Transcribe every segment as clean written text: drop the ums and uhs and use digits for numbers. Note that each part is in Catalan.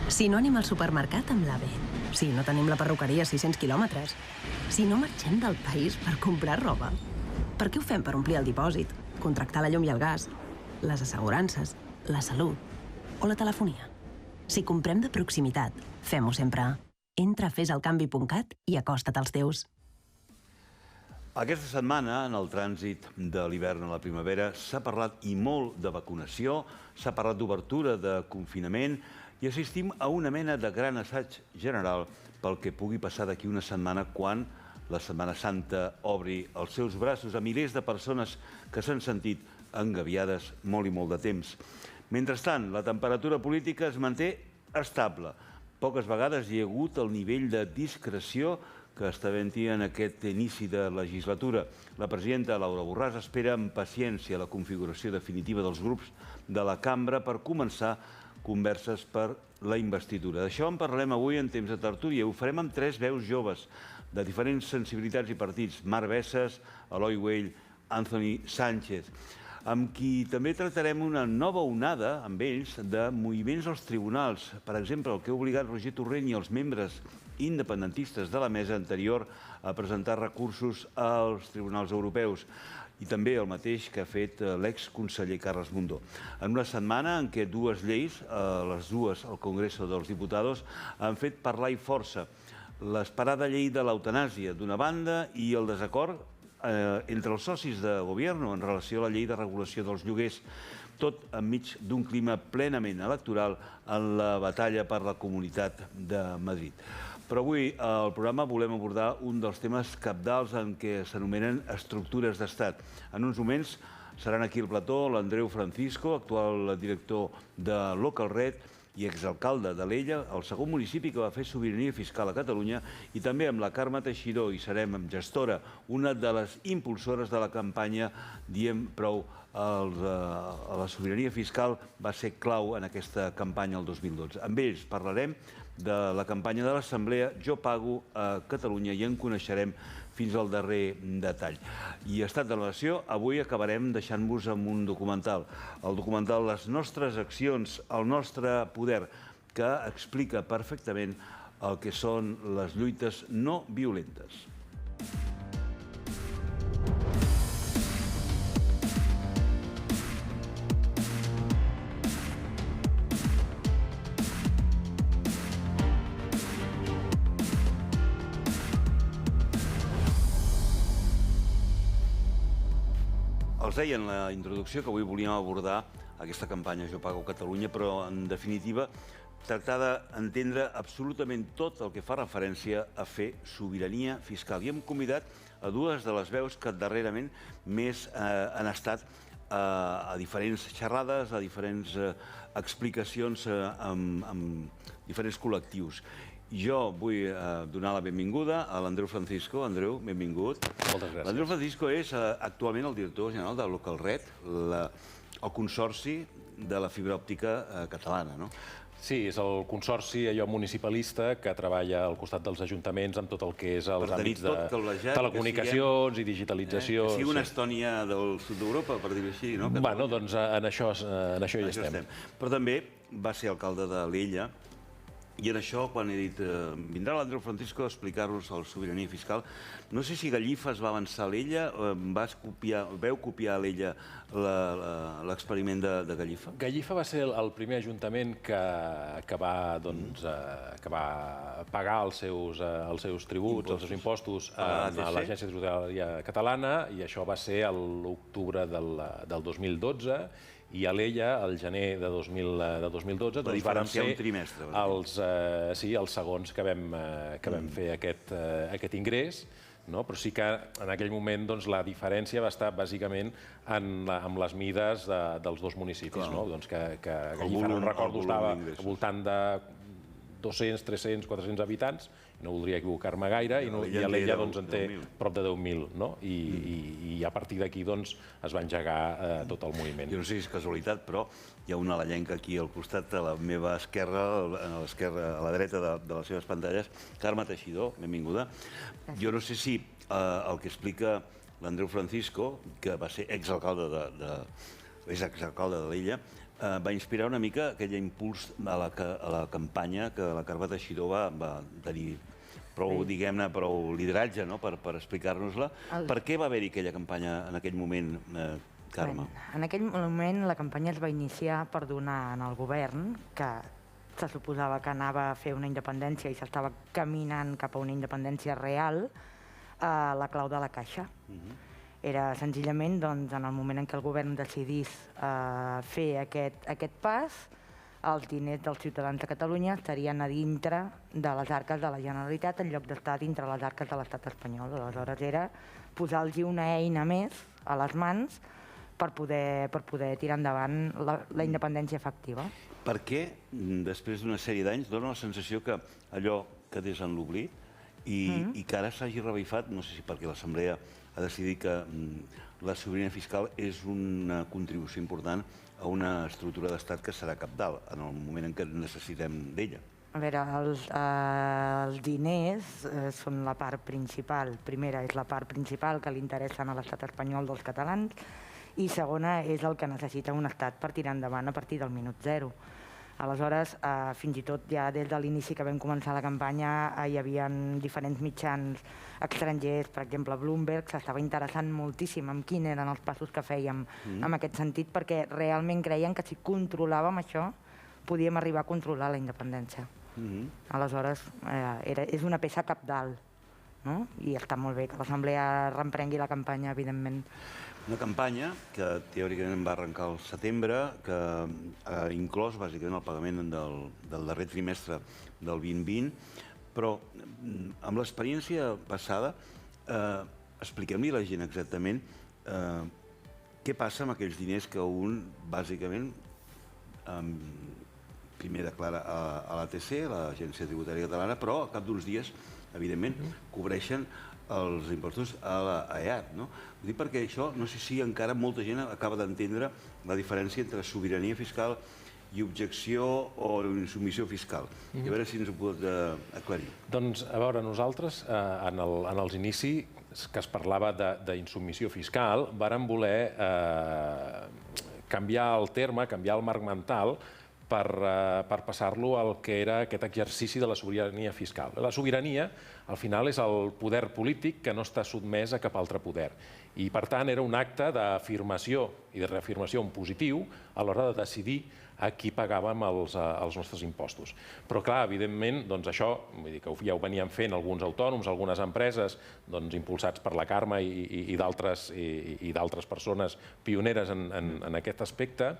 Si no anem al supermercat amb l'AVE, si no tenim la perruqueria a 600 quilòmetres, si no marxem del país per comprar roba, per què ho fem per omplir el dipòsit, contractar la llum i el gas, les assegurances, la salut o la telefonia? Si comprem de proximitat, fem-ho sempre. Entra a fesalcanvi.cat i acosta't als teus. Aquesta setmana, en el trànsit de l'hivern a la primavera, s'ha parlat i molt de vacunació, s'ha parlat d'obertura de confinament i assistim a una mena de gran assaig general pel que pugui passar d'aquí una setmana quan la Setmana Santa obri els seus braços a milers de persones que s'han sentit engabiades molt i molt de temps. Mentrestant, la temperatura política es manté estable. Poques vegades hi ha hagut el nivell de discreció que està havent-hi en aquest inici de legislatura. La presidenta Laura Borràs espera amb paciència la configuració definitiva dels grups de la cambra per començar converses per la investidura. D'això en parlarem avui en temps de tertúlia. Ho farem amb 3 veus joves de diferents sensibilitats i partits. Marc Bessas, Eloi Güell, Anthony Sánchez, amb qui també tractarem una nova onada, amb ells, de moviments als tribunals. Per exemple, el que ha obligat Roger Torrent i els membres independentistes de la mesa anterior a presentar recursos als tribunals europeus. I també el mateix que ha fet l'exconseller Carles Mundó. En una setmana en què 2 lleis, les dues al Congreso dels Diputados, han fet parlar i força. L'esperada llei de l'eutanàsia, d'una banda, i el desacord entre els socis de govern en relació a la llei de regulació dels lloguers, tot enmig d'un clima plenament electoral en la batalla per la Comunitat de Madrid. Però avui al programa volem abordar un dels temes cabdals en què s'anomenen estructures d'estat. En uns moments seran aquí al plató l'Andreu Francisco, actual director de Local Red i exalcalde d'Alella, el segon municipi que va fer sobirania fiscal a Catalunya, i també amb la Carme Teixidor, i serem amb gestora, una de les impulsores de la campanya Diem Prou a la sobirania fiscal, va ser clau en aquesta campanya el 2012. Amb ells parlarem de la campanya de l'Assemblea Jo Pago a Catalunya i en coneixerem fins al darrer detall. I estat de la nació, avui acabarem deixant-vos amb un documental. El documental Les nostres accions, el nostre poder, que explica perfectament el que són les lluites no violentes. Els deia en la introducció que avui volíem abordar aquesta campanya Jo Pago Catalunya, però en definitiva tractar d'entendre absolutament tot el que fa referència a fer sobirania fiscal. I hem convidat a 2 de les veus que darrerament més han estat a diferents xerrades, a diferents explicacions amb diferents col·lectius. Jo vull donar la benvinguda a l'Andreu Francisco. Andreu, benvingut. Moltes gràcies. L'Andreu Francisco és actualment el director general de Local Red, el consorci de la fibra òptica catalana, no? Sí, és el consorci allò municipalista que treballa al costat dels ajuntaments amb tot el que és els àmbits de telecomunicacions i digitalització. Que sigui una Estònia del sud d'Europa, per dir-ho així, no? Bueno, doncs en això hi estem. Però també va ser alcalde d'Alella. I en això, quan he dit, vindrà l'Andreu Francisco a explicar-nos la sobirania fiscal, no sé si Gallifa es va avançar a l'Ella, veu copiar a l'Ella l'experiment de Gallifa? Gallifa va ser el primer ajuntament que va pagar els seus tributs, els seus impostos a l'Agència Tributària Catalana, i això va ser a l'octubre del 2012, i a l'Ella, al gener de 2012, vàrem ser els segons que vam fer aquest ingrés, però sí que en aquell moment la diferència va estar bàsicament amb les mides dels 2 municipis, que Gallifa, no recordo, estava al voltant de 200, 300, 400 habitants, no voldria equivocar-me gaire, i a l'Ella en té prop de 10.000, i a partir d'aquí es va engegar tot el moviment. Jo no sé si és casualitat, però hi ha una alellenca aquí al costat, a la meva esquerra, a la dreta de les seves pantalles, Carme Teixidor, benvinguda. Jo no sé si el que explica l'Andreu Francisco, que va ser exalcalde de l'Ella, va inspirar una mica aquell impuls a la campanya que la Carme Teixidor va tenir prou, diguem-ne, prou lideratge per explicar-nos-la. Per què va haver-hi aquella campanya en aquell moment, Carme? En aquell moment la campanya es va iniciar per donar al govern, que se suposava que anava a fer una independència i s'estava caminant cap a una independència real, la clau de la caixa. Era senzillament, doncs, en el moment en què el govern decidís fer aquest pas, els diners dels ciutadans de Catalunya estarien a dintre de les arques de la Generalitat en lloc d'estar dintre les arques de l'estat espanyol. Aleshores era posar-los una eina més a les mans per poder tirar endavant la independència efectiva. Per què, després d'una sèrie d'anys, dona la sensació que allò quedés en l'oblit i que ara s'hagi revifat, no sé si perquè l'Assemblea ha decidit que la sobirania fiscal és una contribució important a una estructura d'estat que serà cabdal en el moment en què necessitem d'ella? A veure, els diners són la part principal. Primera, és la part principal que li interessa a l'estat espanyol dels catalans i segona, és el que necessita un estat per tirar endavant a partir del minut zero. Aleshores, fins i tot ja des de l'inici que vam començar la campanya hi havia diferents mitjans estrangers, per exemple Bloomberg, s'estava interessant moltíssim en quins eren els passos que fèiem en aquest sentit, perquè realment creien que si controlàvem això podíem arribar a controlar la independència. Aleshores, és una peça cabdal, i està molt bé que l'Assemblea reprengui la campanya, evidentment. Una campanya que teòricament va arrencar al setembre, que ha inclòs bàsicament el pagament del darrer trimestre del 2020, però amb l'experiència passada, expliquem-li a la gent exactament què passa amb aquells diners que un, bàsicament, primer declara a l'ATC, l'Agència Tributària Catalana, però al cap d'uns dies, evidentment, cobreixen els impostos a l'EAT. Ho dic perquè això, no sé si encara molta gent acaba d'entendre la diferència entre sobirania fiscal i objecció o insubmissió fiscal. A veure si ens ho pot aclarir. Doncs, a veure, nosaltres, en els inicis que es parlava d'insubmissió fiscal, vàrem voler canviar el terme, canviar el marc mental, per passar-lo al que era aquest exercici de la sobirania fiscal. La sobirania, al final, és el poder polític que no està sotmès a cap altre poder. I, per tant, era un acte d'afirmació i de reafirmació en positiu a l'hora de decidir a qui pagàvem els nostres impostos. Però, clar, evidentment, això ja ho venien fent alguns autònoms, algunes empreses, impulsats per la Carme i d'altres persones pioneres en aquest aspecte.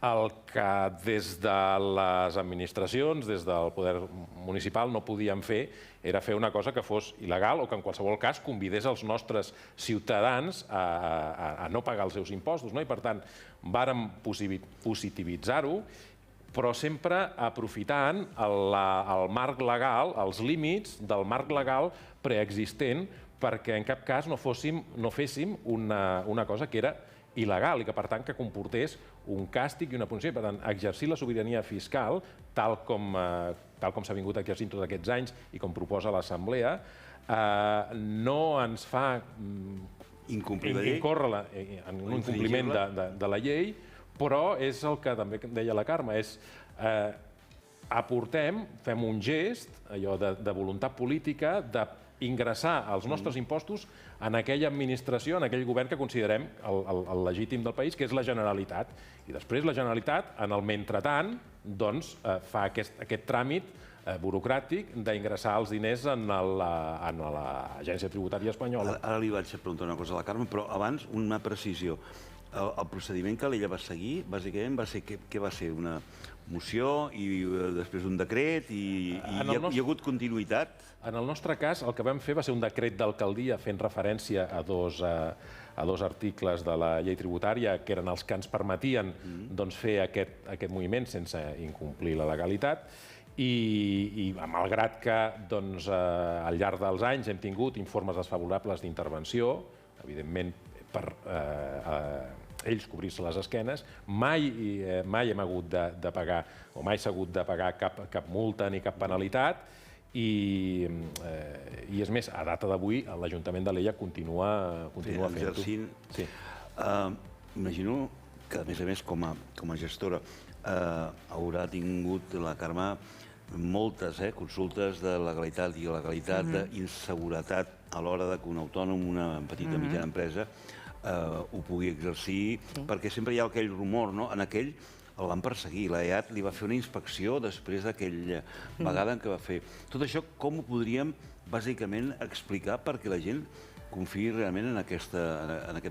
El que des de les administracions, des del poder municipal, no podíem fer era fer una cosa que fos il·legal o que, en qualsevol cas, convidés els nostres ciutadans a no pagar els seus impostos. I, per tant, vàrem positivitzar-ho, però sempre aprofitant el marc legal, els límits del marc legal preexistent, perquè en cap cas no féssim una cosa que era il·legal i que, per tant, que comportés un càstig i una punició. Per tant, exercir la sobirania fiscal, tal com s'ha vingut exercint tots aquests anys i com proposa l'Assemblea, no ens fa incórrer en un incompliment de la llei, però és el que també deia la Carme, és fem un gest, allò de voluntat política, d'ingressar els nostres impostos en aquella administració, en aquell govern que considerem el legítim del país, que és la Generalitat. I després la Generalitat, en el mentretant, fa aquest tràmit burocràtic d'ingressar els diners en l'Agència Tributària Espanyola. Ara li vaig preguntar una cosa a la Carme, però abans una precisió. El procediment que l'ella va seguir, bàsicament, va ser què va ser? Una moció i després un decret i hi ha hagut continuïtat? En el nostre cas, el que vam fer va ser un decret d'alcaldia fent referència a dos articles de la llei tributària que eren els que ens permetien fer aquest moviment sense incomplir la legalitat. I malgrat que al llarg dels anys hem tingut informes desfavorables d'intervenció, evidentment per ells cobrir-se les esquenes, mai hem hagut de pagar o mai s'ha hagut de pagar cap multa ni cap penalitat i és més, a data d'avui l'Ajuntament d'Alella continua fent-ho. Imagino que a més, com a gestora, haurà tingut la Carme moltes consultes de legalitat i il·legalitat, d'inseguretat a l'hora que un autònom, una petita mitjana empresa, ho pugui exercir, perquè sempre hi ha aquell rumor, no? En aquell el van perseguir, l'EAT li va fer una inspecció després d'aquella vegada en què va fer. Tot això, com ho podríem, bàsicament, explicar perquè la gent confiï realment en aquest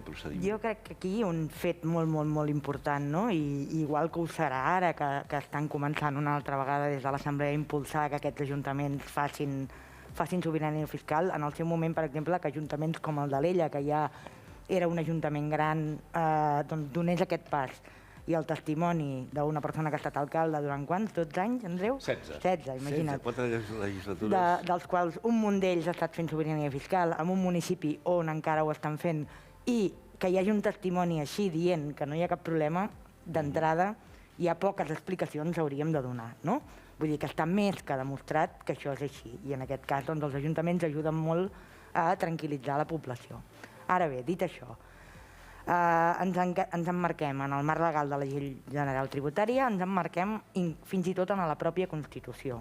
procediment? Jo crec que aquí un fet molt important, no? I igual que ho serà ara, que estan començant una altra vegada des de l'Assemblea a impulsar que aquests ajuntaments facin sobirania fiscal. En el seu moment, per exemple, que ajuntaments com el d'Alella, que ja era un ajuntament gran, donés aquest pas. I el testimoni d'una persona que ha estat alcalde durant quants? 12 anys, Andreu? 16. 16, imagina't. 4 legislatures. Dels quals un munt d'ells ha estat fent sobirania fiscal en un municipi on encara ho estan fent, i que hi hagi un testimoni així dient que no hi ha cap problema, d'entrada hi ha poques explicacions hauríem de donar, no? Vull dir que està més que demostrat que això és així, i en aquest cas els ajuntaments ajuden molt a tranquil·litzar la població. Ara bé, dit això, ens emmarquem en el marc legal de la Llei General Tributària, ens emmarquem fins i tot en la pròpia Constitució.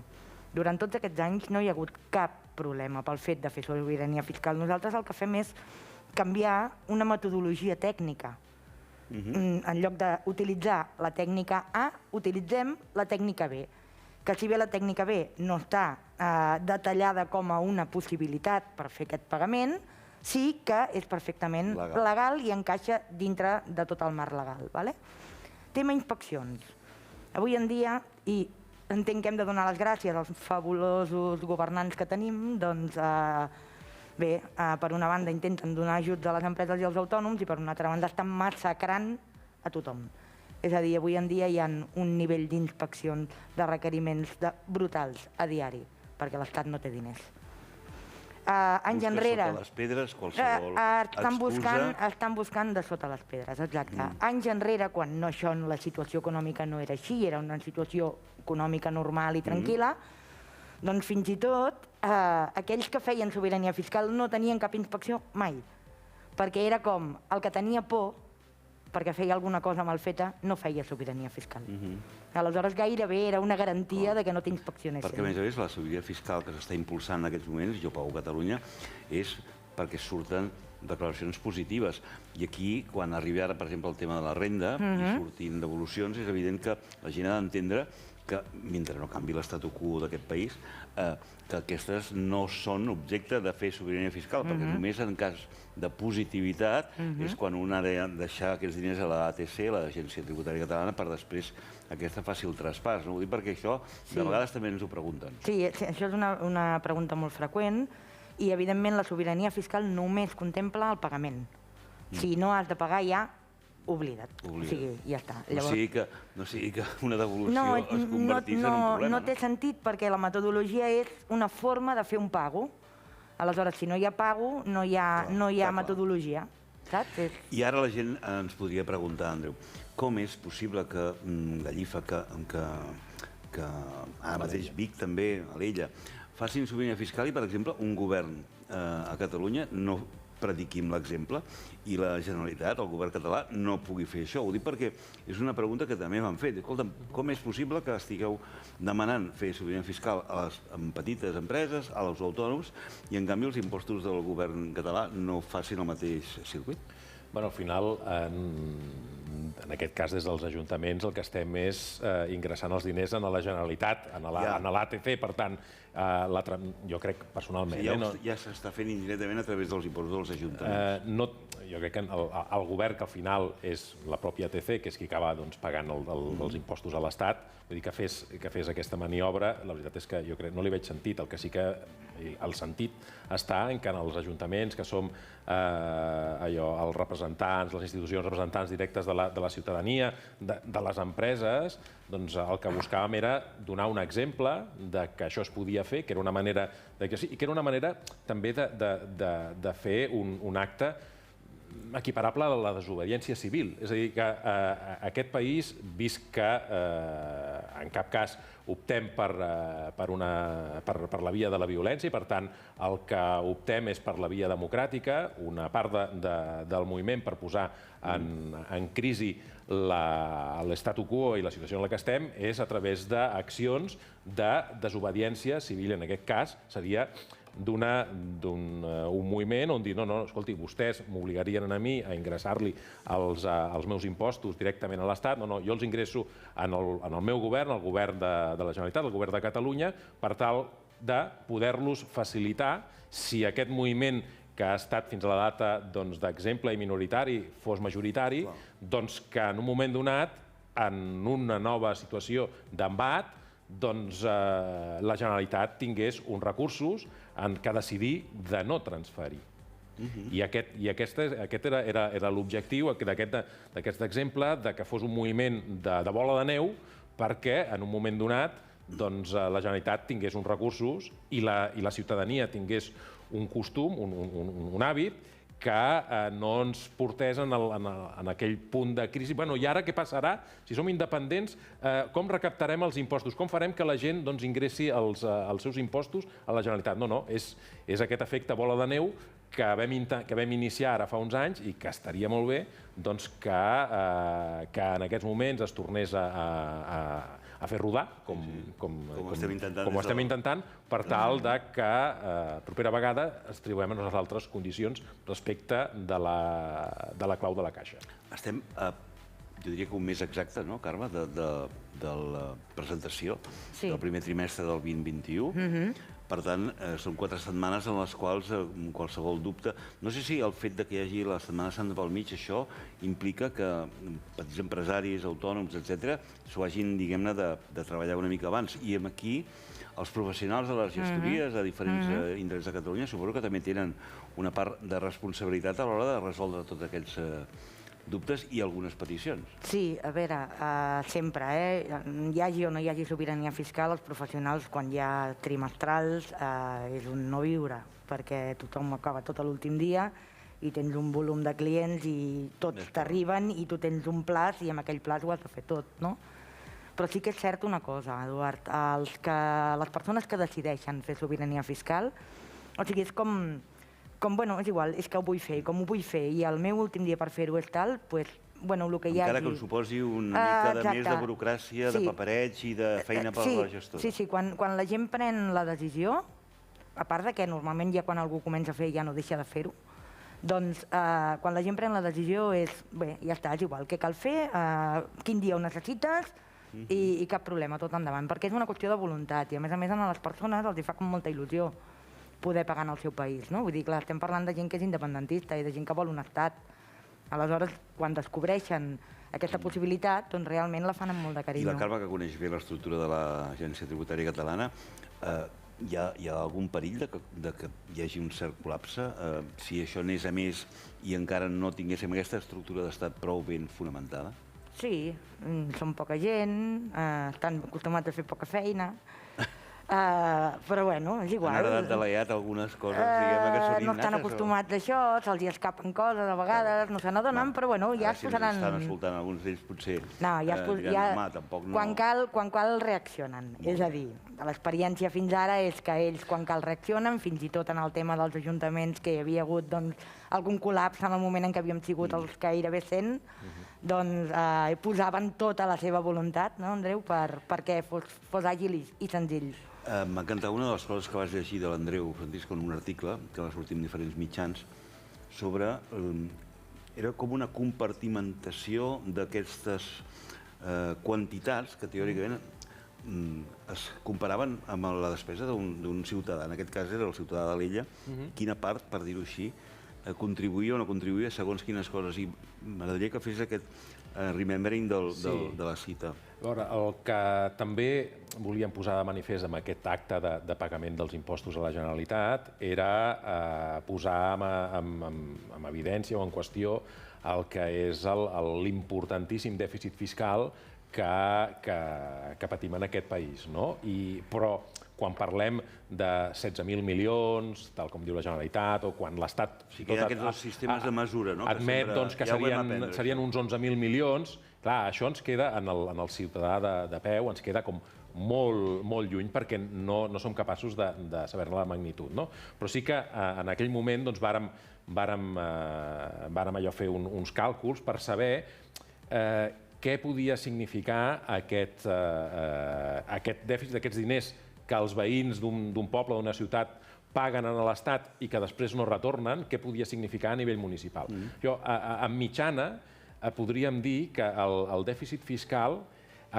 Durant tots aquests anys no hi ha hagut cap problema pel fet de fer sobirania fiscal. Nosaltres el que fem és canviar una metodologia tècnica. En lloc d'utilitzar la tècnica A, utilitzem la tècnica B, que si bé la tècnica B no està detallada com a una possibilitat per fer aquest pagament, sí que és perfectament legal i encaixa dintre de tot el marc legal. Tema inspeccions. Avui en dia, i entenc que hem de donar les gràcies als fabulosos governants que tenim, doncs bé, per una banda intenten donar ajuts a les empreses i als autònoms i per una altra banda estan massacrant a tothom. És a dir, avui en dia hi ha un nivell d'inspeccions, de requeriments brutals a diari, perquè l'Estat no té diners. Anys enrere... Sota les pedres, qualsevol excusa... Estan buscant de sota les pedres, exacte. Anys enrere, quan la situació econòmica no era així, era una situació econòmica normal i tranquil·la, doncs fins i tot aquells que feien sobirania fiscal no tenien cap inspecció mai, perquè era com el que tenia por perquè feia alguna cosa mal feta, no feia sobirania fiscal. Aleshores, gairebé era una garantia que no t'inspeccionessin. Perquè, a més a més, la sobirania fiscal que s'està impulsant en aquests moments, Jo Pago Catalunya, és perquè surten declaracions positives. I aquí, quan arribi ara, per exemple, el tema de la renda, i sortint devolucions, és evident que la gent ha d'entendre que, mentre no canvi l'estatu quo d'aquest país, que aquestes no són objecte de fer sobirania fiscal, perquè només en cas de positivitat és quan un ha de deixar aquests diners a l'ATC, l'Agència Tributària Catalana, per després aquesta faci el traspàs. Ho dic perquè això de vegades també ens ho pregunten. Sí, això és una pregunta molt freqüent i, evidentment, la sobirania fiscal només contempla el pagament. Si no has de pagar ja, oblida't. O sigui, ja està. No sigui que una devolució es convertís en un problema. No té sentit perquè la metodologia és una forma de fer un pago. Aleshores, si no hi ha pago, no hi ha metodologia. Saps? I ara la gent ens podria preguntar, Andreu, com és possible que Gallifa, que ara mateix Vic també, Alella, facin sobirania fiscal i, per exemple, un govern a Catalunya no prediqui amb l'exemple i la Generalitat, el govern català, no pugui fer això. Ho dic perquè és una pregunta que també m'han fet. Escolta'm, com és possible que estigueu demanant fer sobirania fiscal a les petites empreses, als autònoms, i en canvi els impostos del govern català no facin el mateix circuit? Al final, en aquest cas, des dels ajuntaments, el que estem és ingressant els diners en la Generalitat, en l'ATC, per tant, jo crec personalment... Ja s'està fent indirectament a través dels impostos dels ajuntaments. Jo crec que el govern, que al final és la pròpia ATC, que és qui acaba pagant els impostos a l'Estat, vull dir que fes aquesta maniobra, la veritat és que jo crec no li veig sentit. El que sí que el sentit està en que en els ajuntaments, que som els representants, les institucions representants directes de la ciutadania, de les empreses, doncs el que buscàvem era donar un exemple de que això es podia fer, que era una manera i que era una manera també de fer un acte equiparable a la desobediència civil. És a dir, que aquest país, vist que en cap cas optem per la via de la violència i, per tant, el que optem és per la via democràtica, una part del moviment per posar en crisi l'statu quo i la situació en la que estem és a través d'accions de desobediència civil. En aquest cas seria d'un moviment on dir, no, escolti, vostès m'obligarien a mi a ingressar-li els meus impostos directament a l'Estat, no, jo els ingresso en el meu govern, el govern de la Generalitat, el govern de Catalunya, per tal de poder-los facilitar si aquest moviment que ha estat fins a la data d'exemple i minoritari fos majoritari, doncs que en un moment donat, en una nova situació d'embat, doncs la Generalitat tingués uns recursos en què decidir de no transferir. I aquest era l'objectiu d'aquest exemple, que fos un moviment de bola de neu perquè en un moment donat la Generalitat tingués uns recursos i la ciutadania tingués un costum, un hàbit, que no ens portés en aquell punt de crisi. Bueno, i ara què passarà? Si som independents, com recaptarem els impostos? Com farem que la gent ingressi els seus impostos a la Generalitat? No, és aquest efecte bola de neu que vam iniciar ara fa uns anys i que estaria molt bé que en aquests moments es tornés a fer rodar, com ho estem intentant, per tal que propera vegada ens trobem en les altres condicions respecte de la clau de la caixa. Estem, jo diria que un mes exacte, no, Carme, de la presentació del primer trimestre del 2021. Per tant, són 4 setmanes en les quals qualsevol dubte... No sé si el fet que hi hagi la Setmana Santa pel mig, això implica que petits empresaris, autònoms, etc., s'ho hagin, diguem-ne, de treballar una mica abans. I aquí, els professionals de les gestories a diferents indrets de Catalunya suposo que també tenen una part de responsabilitat a l'hora de resoldre tots aquests dubtes i algunes peticions. Sí, a veure, sempre, hi hagi o no hi hagi sobirania fiscal, els professionals, quan hi ha trimestrals, és un no viure, perquè tothom acaba tot a l'últim dia i tens un volum de clients i tots t'arriben i tu tens un plaç i amb aquell plaç ho has de fer tot, no? Però sí que és cert una cosa, Eduard, les persones que decideixen fer sobirania fiscal, o sigui, és com, bueno, és igual, és que ho vull fer, com ho vull fer, i el meu últim dia per fer-ho és tal, doncs, bueno, el que hi hagi... Encara que ens suposi una mica més de burocràcia, de papereig i de feina per a la gestora. Sí, quan la gent pren la decisió, a part que normalment ja quan algú comença a fer ja no deixa de fer-ho, doncs quan la gent pren la decisió és, bé, ja està, és igual, què cal fer, quin dia ho necessites i cap problema, tot endavant, perquè és una qüestió de voluntat i a més a les persones els hi fa com molta il·lusió poder pagar en el seu país, no? Vull dir, clar, estem parlant de gent que és independentista i de gent que vol un estat. Aleshores, quan descobreixen aquesta possibilitat, doncs realment la fan amb molt de carinyo. I la Carme, que coneix bé l'estructura de l'Agència Tributària Catalana, hi ha algun perill de que hi hagi un cert col·lapse? Si això anés a més i encara no tinguéssim aquesta estructura d'estat prou ben fonamentada? Sí, som poca gent, estan acostumats a fer poca feina, però bueno, és igual. Han heredat de l'EAT algunes coses, diguem-ne, que són innates? No estan acostumats a això, se'ls escapen coses a vegades, no se n'adonen, però bueno, ja es posaran... Si ens estan escoltant alguns d'ells, potser diran, home, tampoc no... Quan cal reaccionen, és a dir, l'experiència fins ara és que ells quan cal reaccionen, fins i tot en el tema dels ajuntaments, que hi havia hagut algun col·lapse en el moment en què havíem sigut els gairebé 100, doncs posaven tota la seva voluntat, no, Andreu, perquè fos àgil i senzill. M'ha encantat una de les coses que vas llegir de l'Andreu Francisco en un article que va sortir en diferents mitjans sobre... Era com una compartimentació d'aquestes quantitats que teòricament es comparaven amb la despesa d'un ciutadà. En aquest cas era el ciutadà de l'Illa. Quina part, per dir-ho així, contribuïa o no contribuïa segons quines coses. I m'agradaria que fes aquest remembering de la cita. A veure, el que també volíem posar de manifest amb aquest acte de pagament dels impostos a la Generalitat era posar en evidència o en qüestió el que és l'importantíssim dèficit fiscal que patim en aquest país. Però quan parlem de 16.000 milions, tal com diu la Generalitat, o quan l'Estat admet que serien uns 11.000 milions, Clar, això ens queda, en el ciutadà de peu, ens queda com molt lluny perquè no som capaços de saber-ne la magnitud. Però sí que en aquell moment vàrem allò fer uns càlculs per saber què podia significar aquest dèficit d'aquests diners que els veïns d'un poble, d'una ciutat, paguen a l'Estat i que després no retornen, què podia significar a nivell municipal. En mitjana, podríem dir que el dèficit fiscal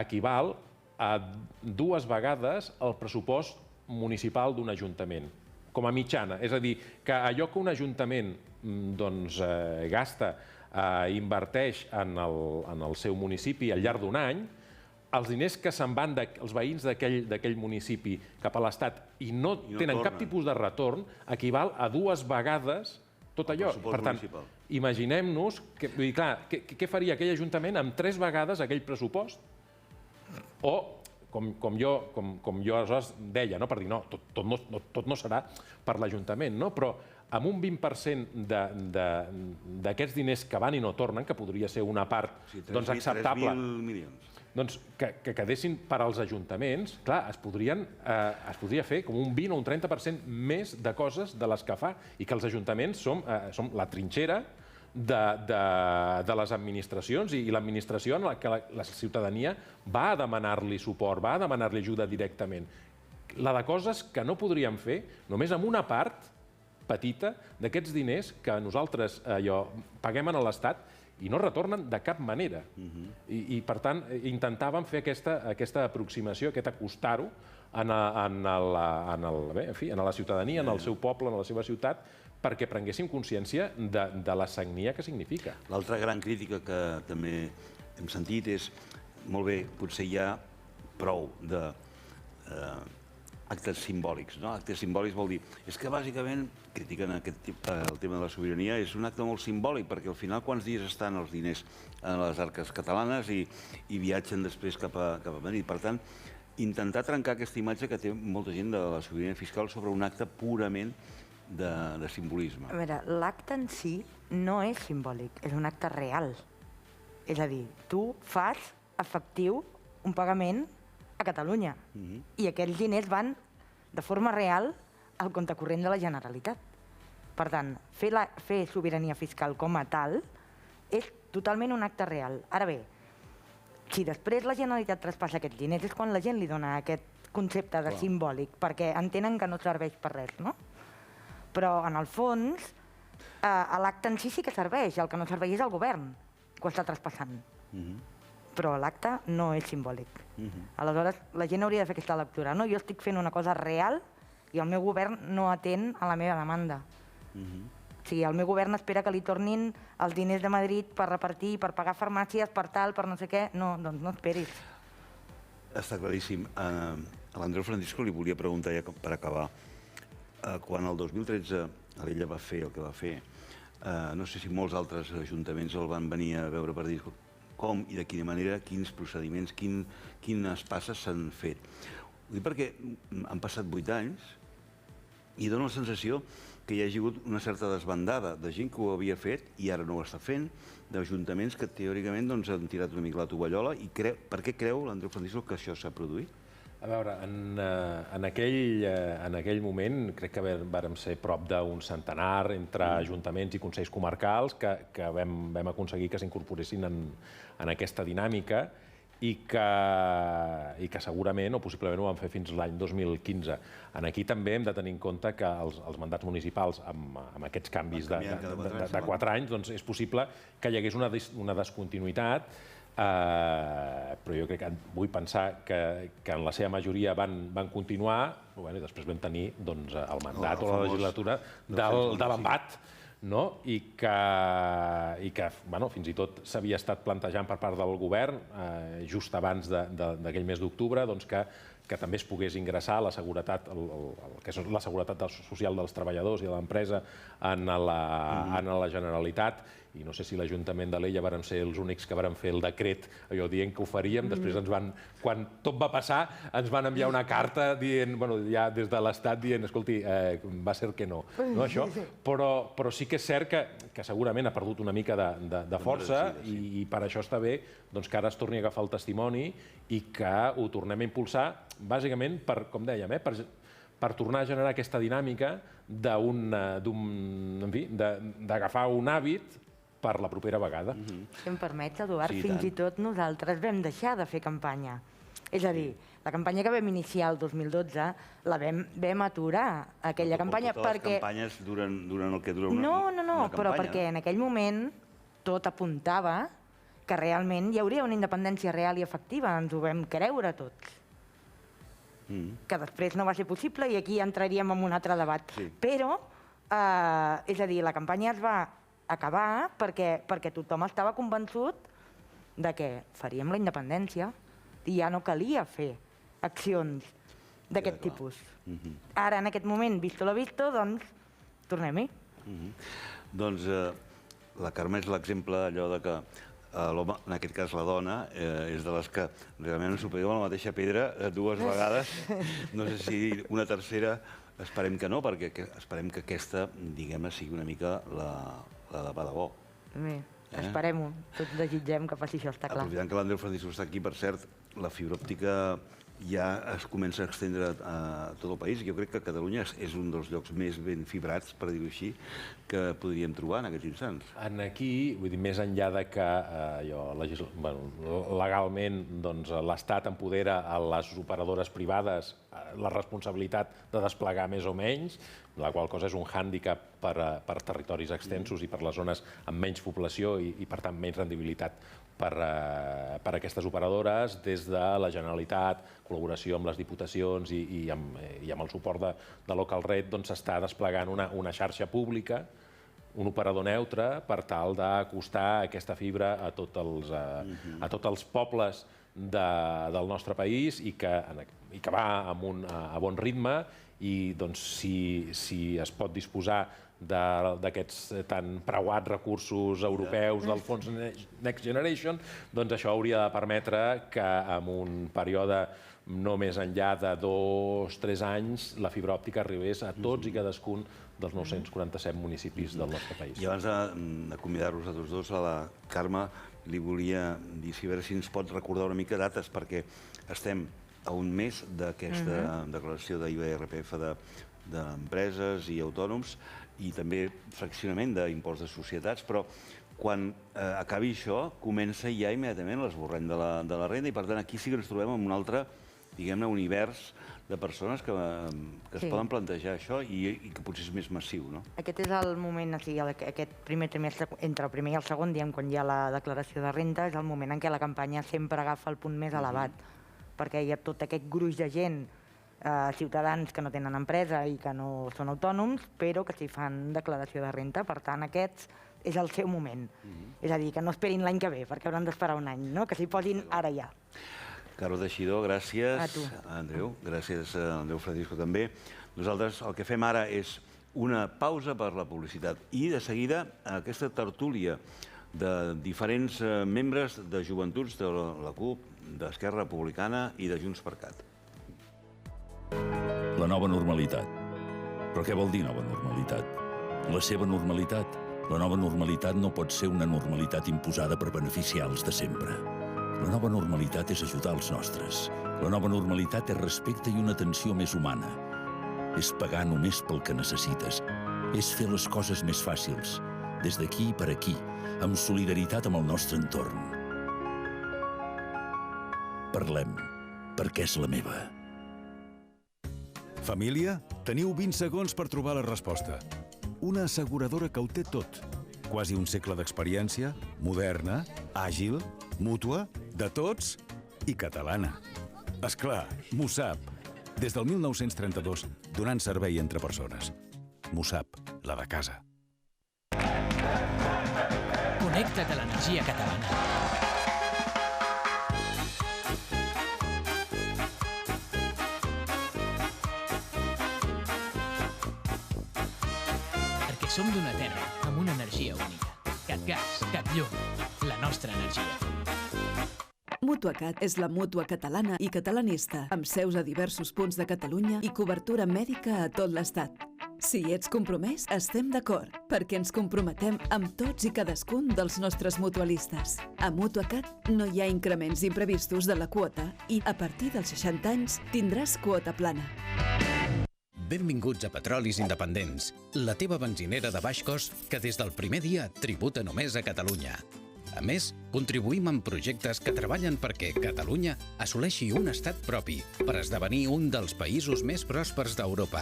equival a 2 vegades el pressupost municipal d'un ajuntament, com a mitjana. És a dir, que allò que un ajuntament gasta, inverteix en el seu municipi al llarg d'un any, els diners que se'n van els veïns d'aquell municipi cap a l'Estat i no tenen cap tipus de retorn, equival a 2 vegades tot allò. Per tant, imaginem-nos, què faria aquell ajuntament amb 3 vegades aquell pressupost? O, com jo aleshores deia, per dir, no, tot no serà per l'Ajuntament, però amb un 20% d'aquests diners que van i no tornen, que podria ser una part acceptable, 3.000 milions. Doncs que quedessin per als ajuntaments, clar, es podria fer com un 20 o un 30% més de coses de les que fa, i que els ajuntaments som la trinxera de les administracions, i l'administració en la que la ciutadania va a demanar-li suport, va a demanar-li ajuda directament. La de coses que no podríem fer només amb una part petita d'aquests diners que nosaltres paguem a l'Estat i no retornen de cap manera. I, per tant, intentàvem fer aquesta aproximació, aquest acostar-ho a la ciutadania, en el seu poble, en la seva ciutat, perquè prenguéssim consciència de la sagnia que significa. L'altra gran crítica que també hem sentit és, molt bé, potser hi ha prou d'actes simbòlics. Actes simbòlics vol dir, és que bàsicament, critiquen el tema de la sobirania, és un acte molt simbòlic, perquè al final quants dies estan els diners en les arques catalanes i viatgen després cap a Madrid. Per tant, intentar trencar aquesta imatge que té molta gent de la sobirania fiscal sobre un acte purament de simbolisme. A veure, l'acte en si no és simbòlic, és un acte real. És a dir, tu fas efectiu un pagament a Catalunya i aquells diners van de forma real al compte corrent de la Generalitat. Per tant, fer sobirania fiscal com a tal és totalment un acte real. Ara bé, si després la Generalitat traspassa aquests diners és quan la gent li dona aquest concepte de simbòlic, perquè entenen que no serveix per res, no? Però, en el fons, l'acte en sí que serveix, el que no serveix és el govern, que ho està traspassant. Però l'acte no és simbòlic. Aleshores, la gent hauria de fer aquesta lectura. Jo estic fent una cosa real i el meu govern no atén a la meva demanda. O sigui, el meu govern espera que li tornin els diners de Madrid per repartir, per pagar farmàcies, per tal, per no sé què. No, doncs no esperis. Està claríssim. A l'Andreu Francisco li volia preguntar, ja per acabar, quan el 2013 l'Ella va fer el que va fer, no sé si molts altres ajuntaments el van venir a veure per dir com i de quina manera, quins procediments, quines passes s'han fet. Ho dic perquè han passat 8 anys i dona la sensació que hi ha hagut una certa desbandada de gent que ho havia fet i ara no ho està fent, d'ajuntaments que teòricament han tirat una mica la tovallola. I per què creu l'Andreu Francisco que això s'ha produït? A veure, en aquell moment crec que vàrem ser prop d'un centenar entre ajuntaments i consells comarcals que vam aconseguir que s'incorporessin en aquesta dinàmica i que segurament o possiblement ho vam fer fins l'any 2015. Aquí també hem de tenir en compte que els mandats municipals, amb aquests canvis de 4 anys, doncs és possible que hi hagués una descontinuïtat, però jo crec que vull pensar que en la seva majoria van continuar i després vam tenir el mandat o la legislatura de l'embat, i que fins i tot s'havia estat plantejant per part del govern just abans d'aquell mes d'octubre que també es pogués ingressar la seguretat social dels treballadors i de l'empresa en la Generalitat i no sé si l'Ajuntament d'Alella varen ser els únics que varen fer el decret, allò dient que ho faríem, després quan tot va passar, ens van enviar una carta dient, bueno, ja des de l'Estat dient, escolti, va ser que no, això, però sí que és cert que segurament ha perdut una mica de força i per això està bé que ara es torni a agafar el testimoni i que ho tornem a impulsar, bàsicament, com dèiem, per tornar a generar aquesta dinàmica d'agafar un hàbit per la propera vegada. Si em permets, Eduard, fins i tot nosaltres vam deixar de fer campanya. És a dir, la campanya que vam iniciar el 2012 la vam aturar, aquella campanya, perquè... Totes les campanyes duren el que dura una campanya. No, però perquè en aquell moment tot apuntava que realment hi hauria una independència real i efectiva, ens ho vam creure tots. Que després no va ser possible i aquí entraríem en un altre debat. Però, és a dir, la campanya es va acabar perquè tothom estava convençut de que faríem la independència i ja no calia fer accions d'aquest tipus. Ara, en aquest moment, visto lo visto, doncs, tornem-hi. Doncs la Carme és l'exemple allò de que l'home, en aquest cas la dona, és de les que realment s'ho pediu a la mateixa pedra dues vegades. No sé si una tercera, esperem que no, perquè esperem que aquesta, diguem-ne, sigui una mica la de debò. Bé, esperem-ho. Tots desitgem que passi això, està clar. Aprofitant que l'Andreu Francisco està aquí, per cert, la fibra òptica ja es comença a extendre a tot el país. Jo crec que Catalunya és un dels llocs més ben fibrats, per dir-ho així, que podríem trobar en aquests instants. Aquí, vull dir, més enllà de que legalment l'Estat empodera a les operadores privades la responsabilitat de desplegar més o menys, la qual cosa és un hàndicap per territoris extensos i per les zones amb menys població i, per tant, menys rendibilitat per a aquestes operadores. Des de la Generalitat, col·laboració amb les diputacions i amb el suport de Local Red, s'està desplegant una xarxa pública, un operador neutre, per tal d'acostar aquesta fibra a tots els pobles del nostre país i que va a bon ritme i si es pot disposar d'aquests tan preuats recursos europeus del fons Next Generation, doncs això hauria de permetre que en un període no més enllà de 2 o 3 anys la fibra òptica arribés a tots i cadascun dels 947 municipis del nostre país. I abans d'acomiadar-vos a tots dos, a la Carme li volia dir si a veure si ens pot recordar una mica dates, perquè estem a un mes d'aquesta declaració d'IRPF d'empreses i autònoms i també fraccionament d'impost de societats, però quan acabi això comença ja immediatament l'esborrany de la renda i per tant aquí sí que ens trobem en un altre, diguem-ne, univers de persones que es poden plantejar això i que potser és més massiu, no? Aquest és el moment, aquest primer trimestre, entre el primer i el segon, diguem, quan hi ha la declaració de renda, és el moment en què la campanya sempre agafa el punt més elevat, perquè hi ha tot aquest gruix de gent, ciutadans que no tenen empresa i que no són autònoms, però que s'hi fan declaració de renda. Per tant, aquest és el seu moment. És a dir, que no esperin l'any que ve, perquè hauran d'esperar un any, que s'hi posin ara ja. Carme Teixidor, gràcies. A tu. Andreu, gràcies a Andreu Francisco també. Nosaltres el que fem ara és una pausa per la publicitat i de seguida aquesta tertúlia de diferents membres de joventuts de la CUP, d'Esquerra Republicana i de Junts per Cat. La nova normalitat. Però què vol dir nova normalitat? La seva normalitat. La nova normalitat no pot ser una normalitat imposada per beneficiar els de sempre. La nova normalitat és ajudar els nostres. La nova normalitat és respecte i una atenció més humana. És pagar només pel que necessites. És fer les coses més fàcils, des d'aquí i per aquí, amb solidaritat amb el nostre entorn. Parlem, perquè és la meva. Família? Teniu 20 segons per trobar la resposta. Una asseguradora que ho té tot. Quasi un segle d'experiència, moderna, àgil, mútua, de tots i catalana. És clar, Musap. Des del 1932, donant servei entre persones. Musap, la de casa. Connecta't a l'energia catalana. Perquè som d'una terra amb una energia única. Gas, Catllum, la nostra energia. Mutuacat és la mútua catalana i catalanista, amb seus a diversos punts de Catalunya i cobertura mèdica a tot l'Estat. Si hi ets compromès, estem d'acord, perquè ens comprometem amb tots i cadascun dels nostres mutualistes. A Mutuacat no hi ha increments imprevistos de la quota i, a partir dels 60 anys, tindràs quota plana. Benvinguts a Petrolis Independents, la teva benzinera de baix cost que des del primer dia tributa només a Catalunya. A més, contribuïm en projectes que treballen perquè Catalunya assoleixi un estat propi per esdevenir un dels països més pròspers d'Europa.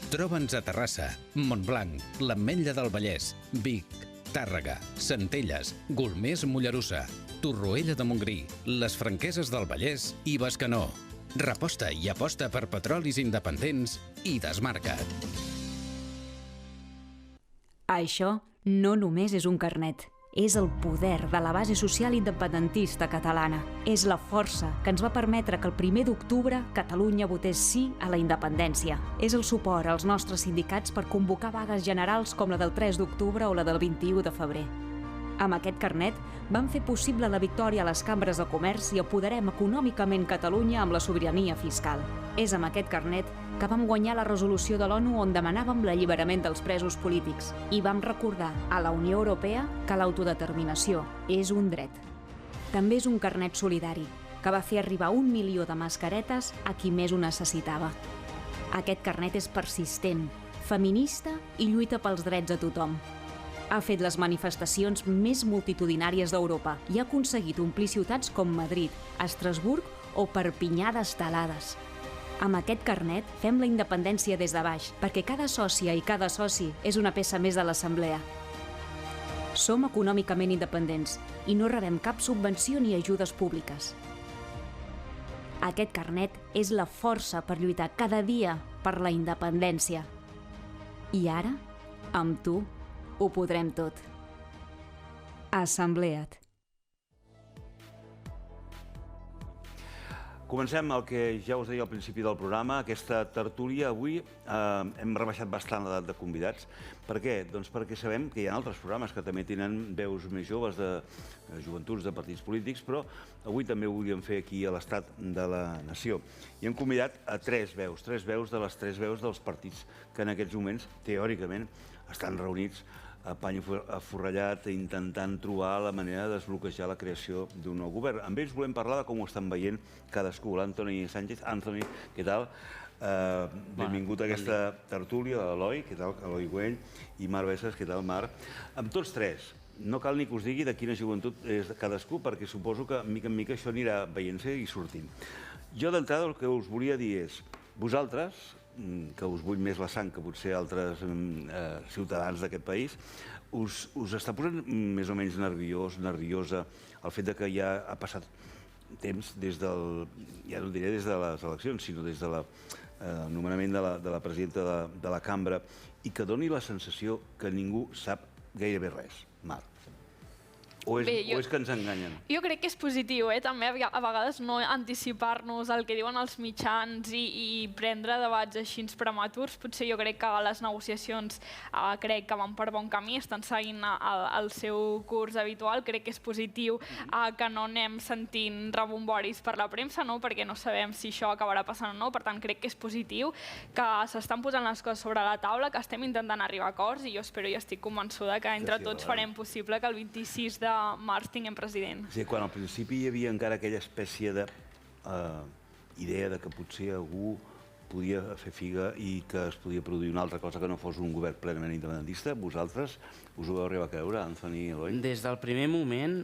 Troba'ns a Terrassa, Montblanc, l'Ametlla del Vallès, Vic, Tàrrega, Centelles, Golmés, Mollerussa, Torroella de Montgrí, les Franqueses del Vallès i Bescanó. Reposta i aposta per petrolis independents i desmarca't. Això no només és un carnet. És el poder de la base social independentista catalana. És la força que ens va permetre que el 1 d'octubre Catalunya votés sí a la independència. És el suport als nostres sindicats per convocar vagues generals com la del 3 d'octubre o la del 21 de febrer. Amb aquest carnet vam fer possible la victòria a les cambres de comerç i apoderem econòmicament Catalunya amb la sobirania fiscal. És amb aquest carnet que vam guanyar la resolució de l'ONU on demanàvem l'alliberament dels presos polítics i vam recordar a la Unió Europea que l'autodeterminació és un dret. També és un carnet solidari que va fer arribar 1 milió de mascaretes a qui més ho necessitava. Aquest carnet és persistent, feminista i lluita pels drets de tothom. Ha fet les manifestacions més multitudinàries d'Europa i ha aconseguit omplir ciutats com Madrid, Estrasburg o Perpinyà d'estelades. Amb aquest carnet fem la independència des de baix, perquè cada sòcia i cada soci és una peça més de l'Assemblea. Som econòmicament independents i no rebem cap subvenció ni ajudes públiques. Aquest carnet és la força per lluitar cada dia per la independència. I ara, amb tu, ho podrem tot. Assemblea't. Comencem el que ja us deia al principi del programa, aquesta tertúlia. Avui hem rebaixat bastant l'edat de convidats. Per què? Doncs perquè sabem que hi ha altres programes que també tenen veus més joves de joventuts de partits polítics, però avui també ho volíem fer aquí a l'Estat de la Nació. I hem convidat a tres veus de les tres veus dels partits que en aquests moments, teòricament, estan reunits a pany aforrellat intentant trobar la manera de desbloquejar la creació d'un nou govern. Amb ells volem parlar de com ho estan veient cadascú. L'Antoni Sánchez. Antoni, què tal? Benvingut a aquesta tertúlia, l'Eloi, què tal? Eloi Güell, i Marc Veses, què tal, Marc? Amb tots tres, no cal ni que us digui de quina joventut és cadascú, perquè suposo que, mica en mica, això anirà veient-se i sortint. Jo, d'entrada, el que us volia dir és, vosaltres, que us vull més la sang que potser altres ciutadans d'aquest país, us està posant més o menys nerviosa el fet que ja ha passat temps des del, ja no diré des de les eleccions, sinó des de nomenament de la presidenta de la cambra, i que doni la sensació que ningú sap gairebé res. Marc. O és que ens enganyen? Jo crec que és positiu, també a vegades no anticipar-nos al que diuen els mitjans i prendre debats així prematurs. Potser jo crec que les negociacions crec que van per bon camí, estan seguint el seu curs habitual. Crec que és positiu que no anem sentint rebomboris per la premsa, perquè no sabem si això acabarà passant o no. Per tant, crec que és positiu, que s'estan posant les coses sobre la taula, que estem intentant arribar a acords i jo espero i estic convençuda que entre tots farem possible que el 26 de març tinguem president. Sí, quan al principi hi havia encara aquella espècie d'idea que potser algú podia fer figa i que es podia produir una altra cosa que no fos un govern plenament independentista, vosaltres us ho vau arribar a creure, Antoni i Eloi? Des del primer moment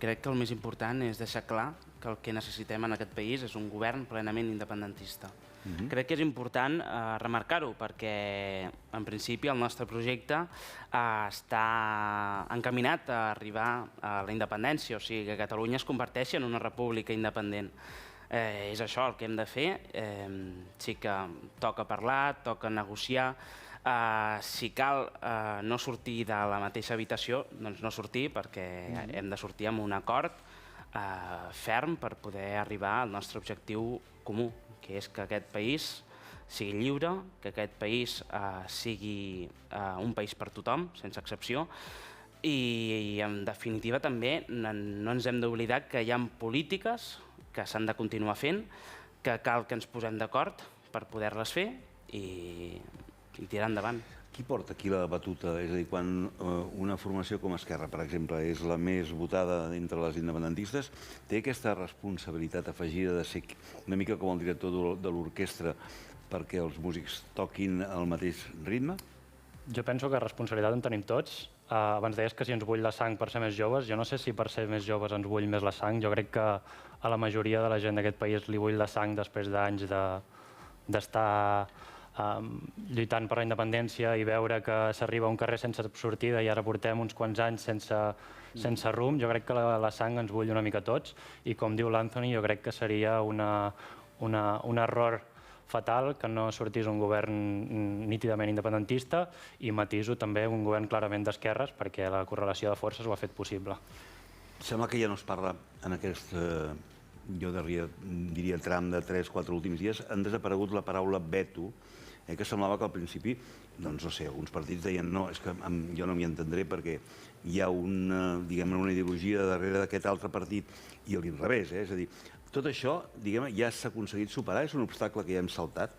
crec que el més important és deixar clar que el que necessitem en aquest país és un govern plenament independentista. Crec que és important remarcar-ho perquè, en principi, el nostre projecte està encaminat a arribar a la independència, o sigui, que Catalunya es converteixi en una república independent. És això el que hem de fer. Sí que toca parlar, toca negociar. Si cal no sortir de la mateixa habitació, doncs no sortir, perquè hem de sortir amb un acord ferm per poder arribar al nostre objectiu comú, que és que aquest país sigui lliure, que aquest país sigui un país per tothom, sense excepció, I en definitiva també no ens hem d'oblidar que hi ha polítiques que s'han de continuar fent, que cal que ens posem d'acord per poder-les fer i tirar endavant. Qui porta aquí la batuta? És a dir, quan una formació com Esquerra, per exemple, és la més votada entre les independentistes, té aquesta responsabilitat afegida de ser una mica com el director de l'orquestra perquè els músics toquin al mateix ritme? Jo penso que responsabilitat en tenim tots. Abans deies que si ens bull la sang per ser més joves. Jo no sé si per ser més joves ens bull més la sang. Jo crec que a la majoria de la gent d'aquest país li bull la sang després d'anys d'estar lluitant per la independència i veure que s'arriba a un carrer sense sortida i ara portem uns quants anys sense rumb. Jo crec que la sang ens bull una mica a tots i, com diu l'Anthony, jo crec que seria un error fatal que no sortís un govern nítidament independentista i matiso també un govern clarament d'esquerres perquè la correlació de forces ho ha fet possible. Sembla que ja no es parla en aquest, jo diria, tram de 3-4 últims dies. Han desaparegut la paraula veto, que semblava que al principi, doncs no sé, alguns partits deien no, és que jo no m'hi entendré perquè hi ha una ideologia darrere d'aquest altre partit i a l'inrevés, és a dir, tot això, ja s'ha aconseguit superar? És un obstacle que ja hem saltat?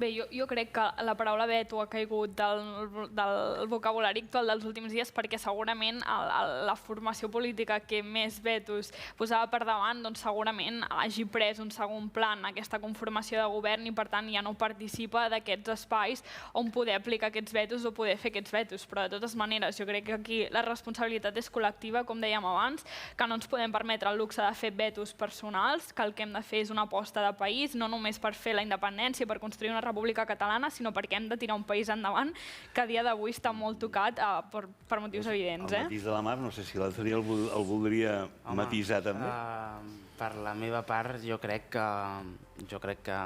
Bé, jo crec que la paraula veto ha caigut del vocabulari actual dels últims dies perquè segurament la formació política que més vetos posava per davant doncs segurament hagi pres un segon plan aquesta conformació de govern i per tant ja no participa d'aquests espais on poder aplicar aquests vetos o poder fer aquests vetos. Però de totes maneres jo crec que aquí la responsabilitat és col·lectiva, com dèiem abans, que no ens podem permetre el luxe de fer vetos personals, que el que hem de fer és una aposta de país, no només per fer la independència, per construir una república catalana, sinó perquè hem de tirar un país endavant que a dia d'avui està molt tocat per motius evidents. El matís de la Mar, no sé si l'Anthony el voldria matisar també. Per la meva part, jo crec que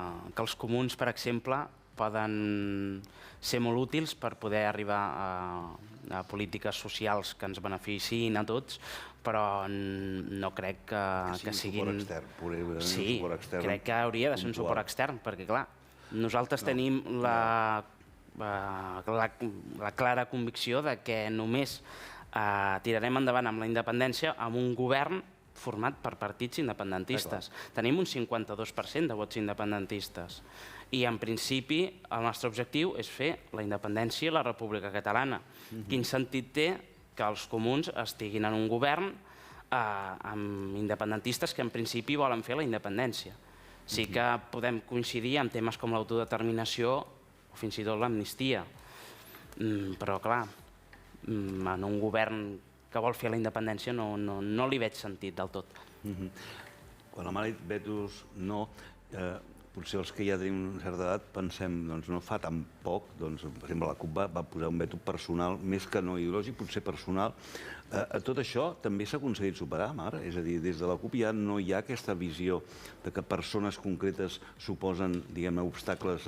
els comuns, per exemple, poden ser molt útils per poder arribar a polítiques socials que ens beneficiïn a tots, però no crec que siguin... Sí, crec que hauria de ser un suport extern, perquè clar, nosaltres tenim la clara convicció de que només tirarem endavant amb la independència amb un govern format per partits independentistes. Tenim un 52% de vots independentistes i en principi el nostre objectiu és fer la independència i la República Catalana. Quin sentit té que els comuns estiguin en un govern amb independentistes que en principi volen fer la independència? Sí que podem coincidir en temes com l'autodeterminació o fins i tot l'amnistia, però clar, en un govern que vol fer la independència no li veig sentit del tot. Quan la Mar ha dit vetos no, potser els que ja tenim una certa edat pensem, doncs no fa tan poc, doncs per exemple la CUP va posar un veto personal, més que no ideològic, potser personal. Tot això també s'ha aconseguit superar, Mar? És a dir, des de la CUP ja no hi ha aquesta visió de que persones concretes suposen, diguem-ne, obstacles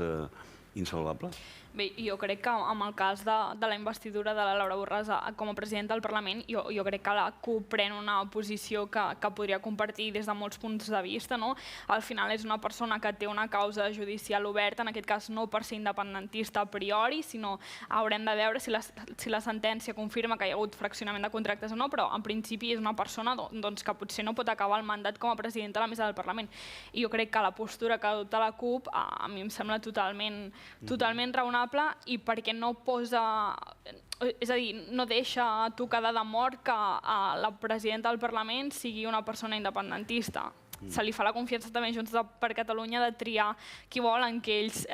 insalvables? Bé, jo crec que en el cas de la investidura de la Laura Borràs com a presidenta del Parlament, jo crec que la CUP pren una posició que podria compartir des de molts punts de vista. Al final és una persona que té una causa judicial oberta, en aquest cas no per ser independentista a priori, sinó haurem de veure si la sentència confirma que hi ha hagut fraccionament de contractes o no, però en principi és una persona que potser no pot acabar el mandat com a presidenta a la mesa del Parlament. I jo crec que la postura que adopta la CUP a mi em sembla totalment raonable i perquè no posa, és a dir, no deixa tocada de mort que la presidenta del Parlament sigui una persona independentista. Se li fa la confiança també Junts per Catalunya de triar qui volen que ells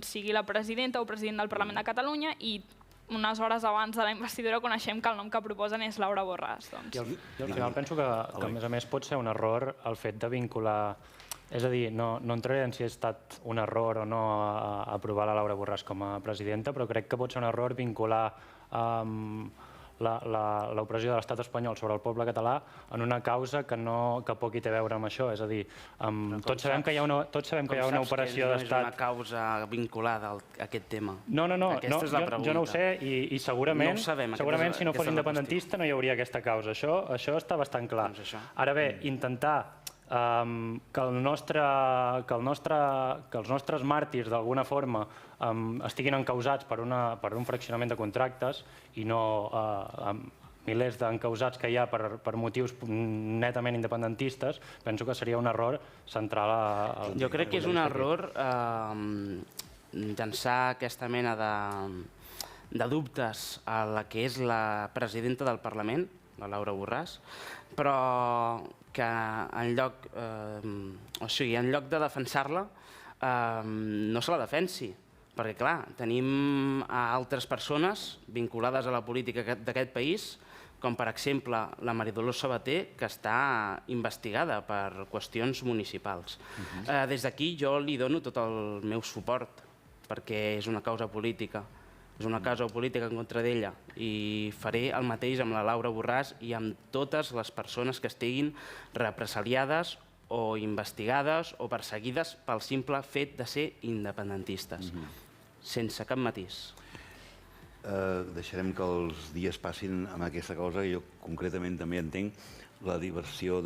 sigui la presidenta o president del Parlament de Catalunya i unes hores abans de la investidura coneixem que el nom que proposen és Laura Borràs. Jo al final penso que a més pot ser un error el fet de vincular. És a dir, no entraré en si ha estat un error o no aprovar la Laura Borràs com a presidenta, però crec que pot ser un error vincular l'opressió de l'estat espanyol sobre el poble català en una causa que poc hi té a veure amb això. És a dir, tots sabem que hi ha una operació d'estat... Com saps que no és una causa vinculada a aquest tema? No, jo no ho sé i segurament si no fos independentista no hi hauria aquesta causa. Això està bastant clar. Ara bé, intentar que els nostres màrtirs, d'alguna forma, estiguin encausats per un fraccionament de contractes i no milers d'encausats que hi ha per motius netament independentistes, penso que seria un error central. Jo crec que és un error llançar aquesta mena de dubtes a la que és la presidenta del Parlament, la Laura Borràs, però que en lloc de defensar-la no se la defensi. Perquè, clar, tenim altres persones vinculades a la política d'aquest país, com per exemple la Maria Dolors Sabater, que està investigada per qüestions municipals. Des d'aquí jo li dono tot el meu suport, perquè és una causa política. És una causa política en contra d'ella i faré el mateix amb la Laura Borràs i amb totes les persones que estiguin represaliades o investigades o perseguides pel simple fet de ser independentistes, sense cap matís. Deixarem que els dies passin amb aquesta cosa. Jo concretament també entenc la diversificació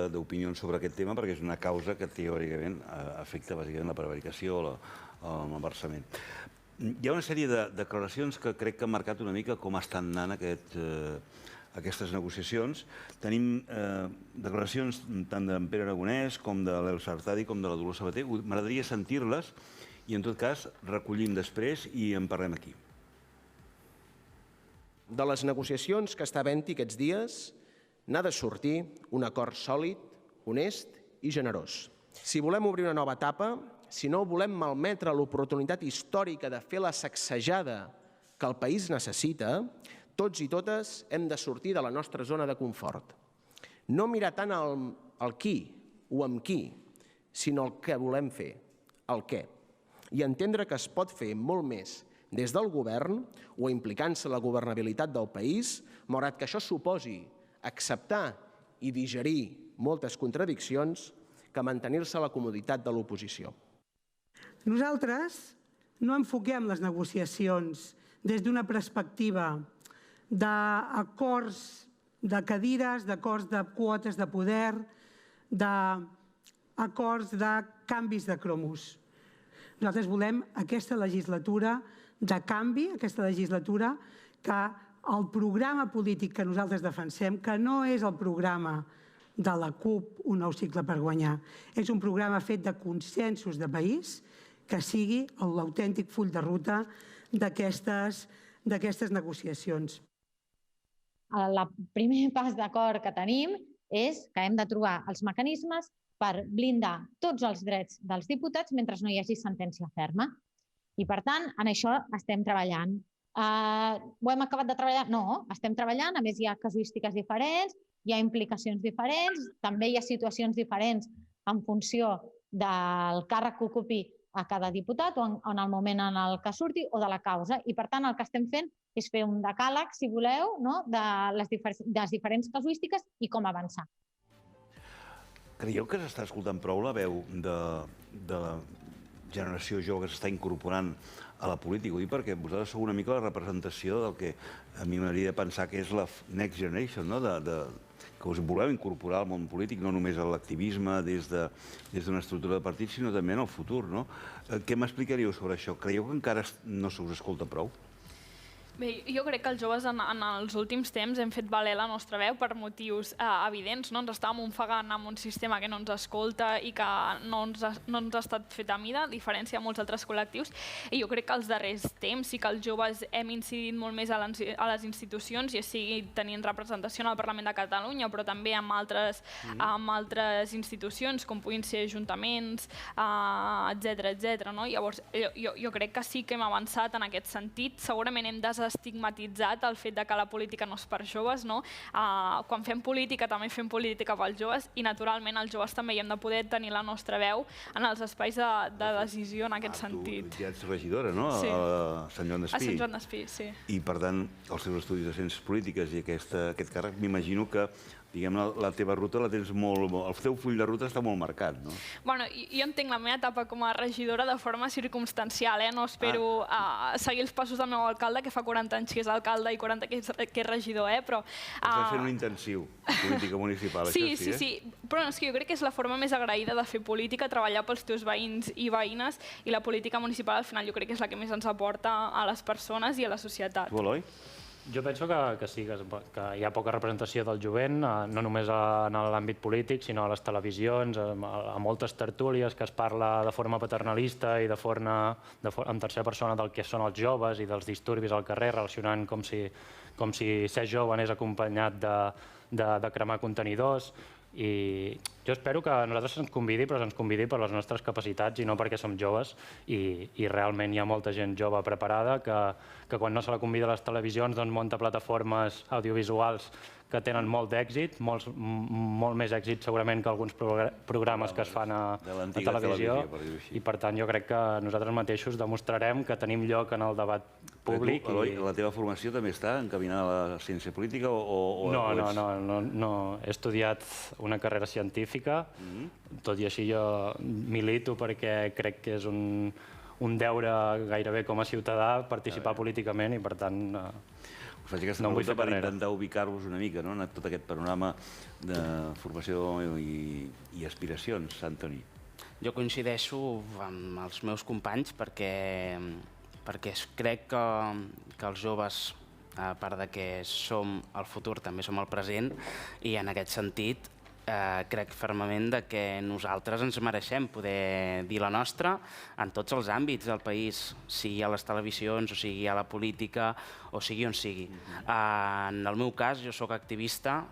d'opinions sobre aquest tema, perquè és una causa que teòricament afecta bàsicament la prevaricació o el malversament. Hi ha una sèrie de declaracions que crec que han marcat una mica com estan anant aquestes negociacions. Tenim declaracions tant d'en Pere Aragonès com de l'Elsa Artadi com de la Dolors Sabater. M'agradaria sentir-les i, en tot cas, recollim després i en parlem aquí. De les negociacions que està havent-hi aquests dies n'ha de sortir un acord sòlid, honest i generós. Si volem obrir una nova etapa, si no volem malmetre l'oportunitat històrica de fer la sacsejada que el país necessita, tots i totes hem de sortir de la nostra zona de confort. No mirar tant el qui o amb qui, sinó el que volem fer, el què. I entendre que es pot fer molt més des del govern o implicant-se la governabilitat del país, malgrat que això suposi acceptar i digerir moltes contradiccions, que mantenir-se a la comoditat de l'oposició. Nosaltres no enfoquem les negociacions des d'una perspectiva d'acords de cadires, d'acords de quotes de poder, d'acords de canvis de cromos. Nosaltres volem aquesta legislatura de canvi, aquesta legislatura que el programa polític que nosaltres defensem, que no és el programa de la CUP, un nou cicle per guanyar, és un programa fet de consensos de país que sigui l'autèntic full de ruta d'aquestes negociacions. El primer pas d'acord que tenim és que hem de trobar els mecanismes per blindar tots els drets dels diputats mentre no hi hagi sentència ferma. I, per tant, en això estem treballant. Ho hem acabat de treballar? No, estem treballant. A més, hi ha casuístiques diferents, hi ha implicacions diferents, també hi ha situacions diferents en funció del càrrec que ocupi a cada diputat o en el moment en el que surti o de la causa. I, per tant, el que estem fent és fer un decàleg, si voleu, de les diferents casuístiques i com avançar. Creieu que s'està escoltant prou la veu de la generació jove que s'està incorporant a la política? Ho dic perquè vosaltres sou una mica la representació del que a mi m'agradaria pensar que és la next generation, que us voleu incorporar al món polític, no només a l'activisme des d'una estructura de partit, sinó també en el futur. Què m'explicaríeu sobre això? Creieu que encara no se us escolta prou? Bé, jo crec que els joves en els últims temps hem fet valer la nostra veu per motius evidents. Ens estàvem ofegant amb un sistema que no ens escolta i que no ens ha estat fet a mida, a diferència de molts altres col·lectius. I jo crec que els darrers temps sí que els joves hem incidit molt més a les institucions, ja sigui tenint representació en el Parlament de Catalunya, però també amb altres institucions, com puguin ser ajuntaments, etc. Llavors, jo crec que sí que hem avançat en aquest sentit. Segurament hem desestigmatitzat el fet que la política no és per joves. Quan fem política també fem política pels joves i naturalment els joves també hi hem de poder tenir la nostra veu en els espais de decisió en aquest sentit. Tu ja ets regidora, no? Sí. A Sant Joan d'Espí. A Sant Joan d'Espí, sí. I per tant, els teus estudis de ciències polítiques i aquest càrrec, m'imagino que diguem, la teva ruta la tens molt... El teu full de ruta està molt marcat, no? Bueno, jo entenc la meva etapa com a regidora de forma circumstancial, no espero seguir els passos del meu alcalde, que fa 40 anys que és alcalde i 40 que és regidor, però... Estàs fent un intensiu, política municipal, això sí, eh? Sí, però és que jo crec que és la forma més agraïda de fer política, treballar pels teus veïns i veïnes, i la política municipal al final jo crec que és la que més ens aporta a les persones i a la societat. Tu, Eloi? Jo penso que sí, que hi ha poca representació del jovent, no només en l'àmbit polític, sinó a les televisions, a moltes tertúlies que es parla de forma paternalista i en tercera persona del que són els joves i dels disturbis al carrer, relacionant com si ser jove anés acompanyat de cremar contenidors. I jo espero que a nosaltres se'ns convidi, però se'ns convidi per les nostres capacitats i no perquè som joves, i realment hi ha molta gent jove preparada que quan no se la convida a les televisions doncs munta plataformes audiovisuals que tenen molt d'èxit, molt més èxit segurament que alguns programes que es fan a televisió, i per tant jo crec que nosaltres mateixos demostrarem que tenim lloc en el debat públic. Eloi, la teva formació també està encaminada a la ciència política? No, he estudiat una carrera científica, tot i així jo milito perquè crec que és un deure gairebé com a ciutadà participar políticament i per tant... Us faig aquesta pregunta per intentar ubicar-vos una mica en tot aquest panorama de formació i aspiracions. Antoni. Jo coincideixo amb els meus companys perquè crec que els joves, a part que som el futur, també som el present, i en aquest sentit crec fermament que nosaltres ens mereixem poder dir la nostra en tots els àmbits del país, sigui a les televisions, o sigui a la política, o sigui on sigui. En el meu cas, jo soc activista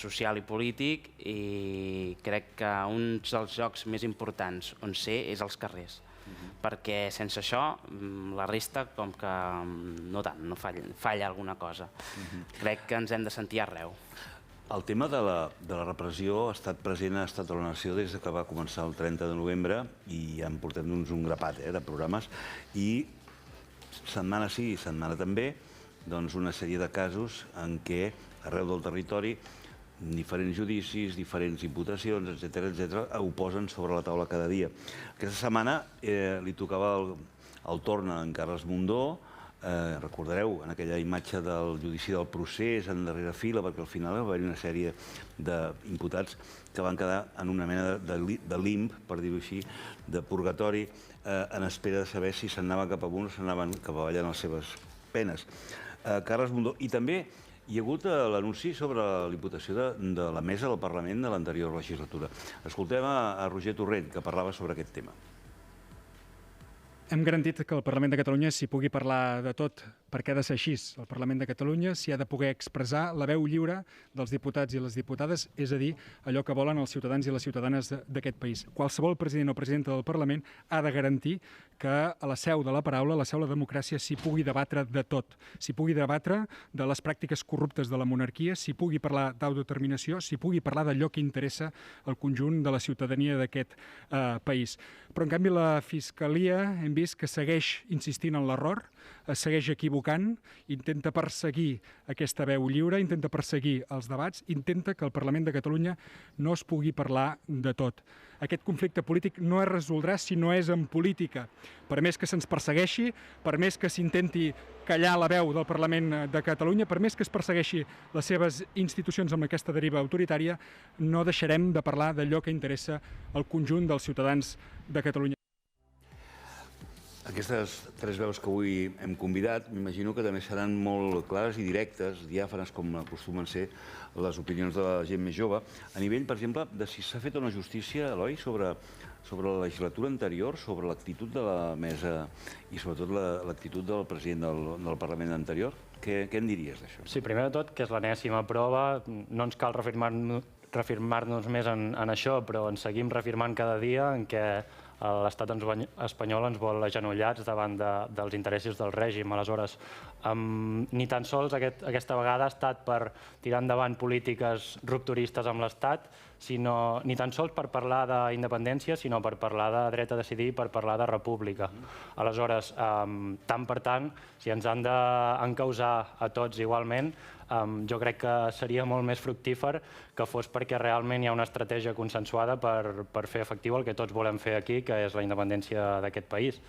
social i polític, i crec que un dels llocs més importants on ser és als carrers. Perquè sense això, la resta, com que no tant, no falla alguna cosa. Crec que ens hem de sentir arreu. El tema de la repressió ha estat present a Estat de la Nació des que va començar el 30 de novembre i han portat un grapat de programes i setmana sí i setmana també una sèrie de casos en què arreu del territori diferents judicis, diferents imputacions, etc., ho posen sobre la taula cada dia. Aquesta setmana li tocava el torn a en Carles Mundó. Recordareu en aquella imatge del judici del procés en darrera fila, perquè al final va haver-hi una sèrie d'imputats que van quedar en una mena de limb, per dir-ho així, de purgatori, en espera de saber si s'anaven cap amunt o s'anaven cap avall en les seves penes. Carles Mundó. I també hi ha hagut l'anunci sobre l'imputació de la mesa del Parlament de l'anterior legislatura. Escoltem a Roger Torrent, que parlava sobre aquest tema. Hem garantit que el Parlament de Catalunya s'hi pugui parlar de tot, perquè ha de ser així. El Parlament de Catalunya s'hi ha de poder expressar la veu lliure dels diputats i les diputades, és a dir, allò que volen els ciutadans i les ciutadanes d'aquest país. Qualsevol president o presidenta del Parlament ha de garantir que a la seu de la paraula, a la seu de la democràcia, s'hi pugui debatre de tot. S'hi pugui debatre de les pràctiques corruptes de la monarquia, s'hi pugui parlar d'autodeterminació, s'hi pugui parlar d'allò que interessa al conjunt de la ciutadania d'aquest país. Però, en canvi, la Fiscalia hem vist que segueix insistint en l'error, es segueix equivocant, intenta perseguir aquesta veu lliure, intenta perseguir els debats, intenta que el Parlament de Catalunya no es pugui parlar de tot. Aquest conflicte polític no es resoldrà si no és en política. Per més que se'ns persegueixi, per més que s'intenti callar la veu del Parlament de Catalunya, per més que es persegueixi les seves institucions amb aquesta deriva autoritària, no deixarem de parlar d'allò que interessa al conjunt dels ciutadans de Catalunya. Aquestes tres veus que avui hem convidat, m'imagino que també seran molt clares i directes, diàfanes, com acostumen ser les opinions de la gent més jove. A nivell, per exemple, de si s'ha fet una justícia, Eloi, sobre la legislatura anterior, sobre l'actitud de la mesa i sobretot l'actitud del president del Parlament anterior. Què en diries d'això? Sí, primer de tot, que és l'enèsima prova. No ens cal reafirmar-nos més en això, però ens seguim reafirmant cada dia en què l'estat espanyol ens vol agenollats davant dels interessos del règim. Aleshores, ni tan sols aquesta vegada ha estat per tirar endavant polítiques rupturistes amb l'estat, ni tan sols per parlar d'independència, sinó per parlar de dret a decidir i per parlar de república. Aleshores, tant per tant, si ens han d'encausar a tots igualment, jo crec que seria molt més fructífer que fos perquè realment hi ha una estratègia consensuada per fer efectiu el que tots volem fer aquí, que és la independència d'aquest país.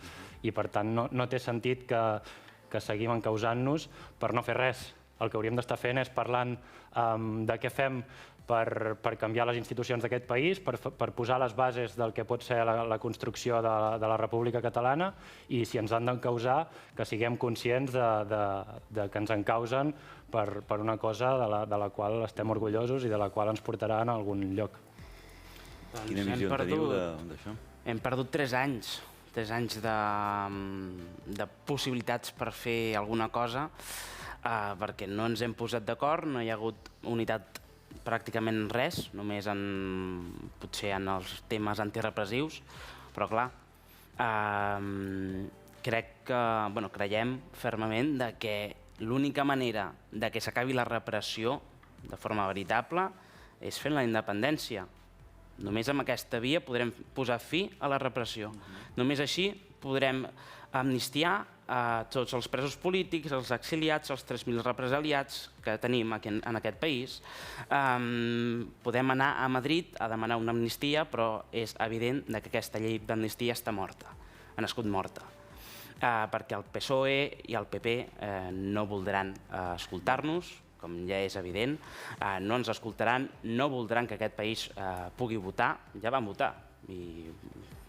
I per tant no té sentit que seguim encausant-nos per no fer res. El que hauríem d'estar fent és parlant de què fem per canviar les institucions d'aquest país, per posar les bases del que pot ser la construcció de la República Catalana, i si ens han d'encausar, que siguem conscients que ens encausen per una cosa de la qual estem orgullosos i de la qual ens portarà a algun lloc. Quina visió teniu d'això? Hem perdut 3 anys. 3 anys de possibilitats per fer alguna cosa, perquè no ens hem posat d'acord, no hi ha hagut unitat pràcticament res, només potser en els temes antirepressius, però clar, creiem fermament que l'única manera que s'acabi la repressió de forma veritable és fent la independència. Només amb aquesta via podrem posar fi a la repressió. Només així podrem amnistiar tots els presos polítics, els exiliats, els 3.000 represaliats que tenim en aquest país. Podem anar a Madrid a demanar una amnistia, però és evident que aquesta llei d'amnistia està morta, ha nascut morta, perquè el PSOE i el PP no voldran escoltar-nos, com ja és evident, no ens escoltaran, no voldran que aquest país pugui votar, ja van votar, i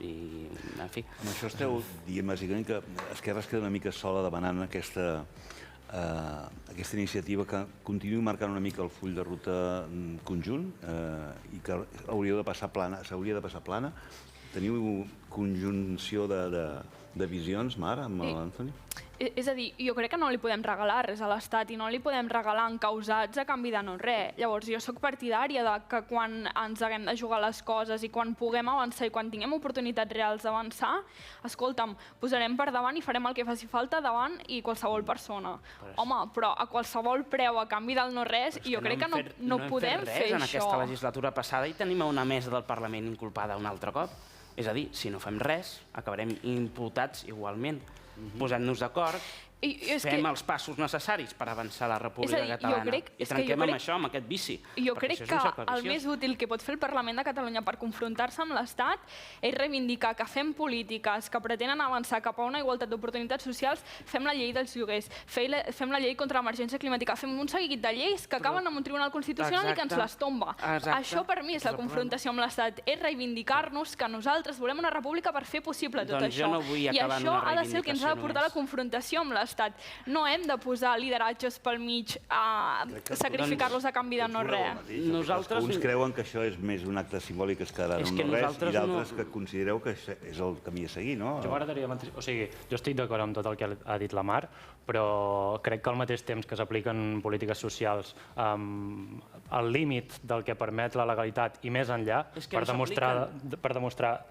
en fi. Amb això esteu dient bàsicament que Esquerra es queda una mica sola demanant aquesta iniciativa que continuï marcant una mica el full de ruta conjunt i que s'hauria de passar plana. Teniu conjunció de visions, Mar, amb l'Anthony? És a dir, jo crec que no li podem regalar res a l'Estat i no li podem regalar encausats a canvi de no res. Llavors, jo sóc partidària que quan ens haguem de jugar les coses i quan puguem avançar i quan tinguem oportunitats reals d'avançar, escolta'm, posarem per davant i farem el que faci falta davant i qualsevol persona. Home, però a qualsevol preu a canvi del no res, jo crec que no podem fer això. En aquesta legislatura passada i tenim una mesa del Parlament inculpada un altre cop. És a dir, si no fem res, acabarem imputats igualment. Posant-nos d'acord, fem els passos necessaris per avançar la República Catalana i trenquem amb això, amb aquest vici. Jo crec que el més útil que pot fer el Parlament de Catalunya per confrontar-se amb l'Estat és reivindicar que fem polítiques que pretenen avançar cap a una igualtat d'oportunitats socials, fem la llei dels lloguers, fem la llei contra l'emergència climàtica, fem un seguit de lleis que acaben amb un tribunal constitucional i que ens les tomba. Això per mi és la confrontació amb l'Estat, és reivindicar-nos que nosaltres volem una república per fer possible tot això. I això ha de ser el que ens ha de portar a la confrontació amb l'Estat. No hem de posar lideratges pel mig a sacrificar-los a canvi de no res. Uns creuen que això és més un acte simbòlic que es quedarà en no res i d'altres que considereu que és el camí a seguir, no? Jo estic d'acord amb tot el que ha dit la Mar, però crec que al mateix temps que s'apliquen polítiques socials al límit del que permet la legalitat i més enllà, per demostrar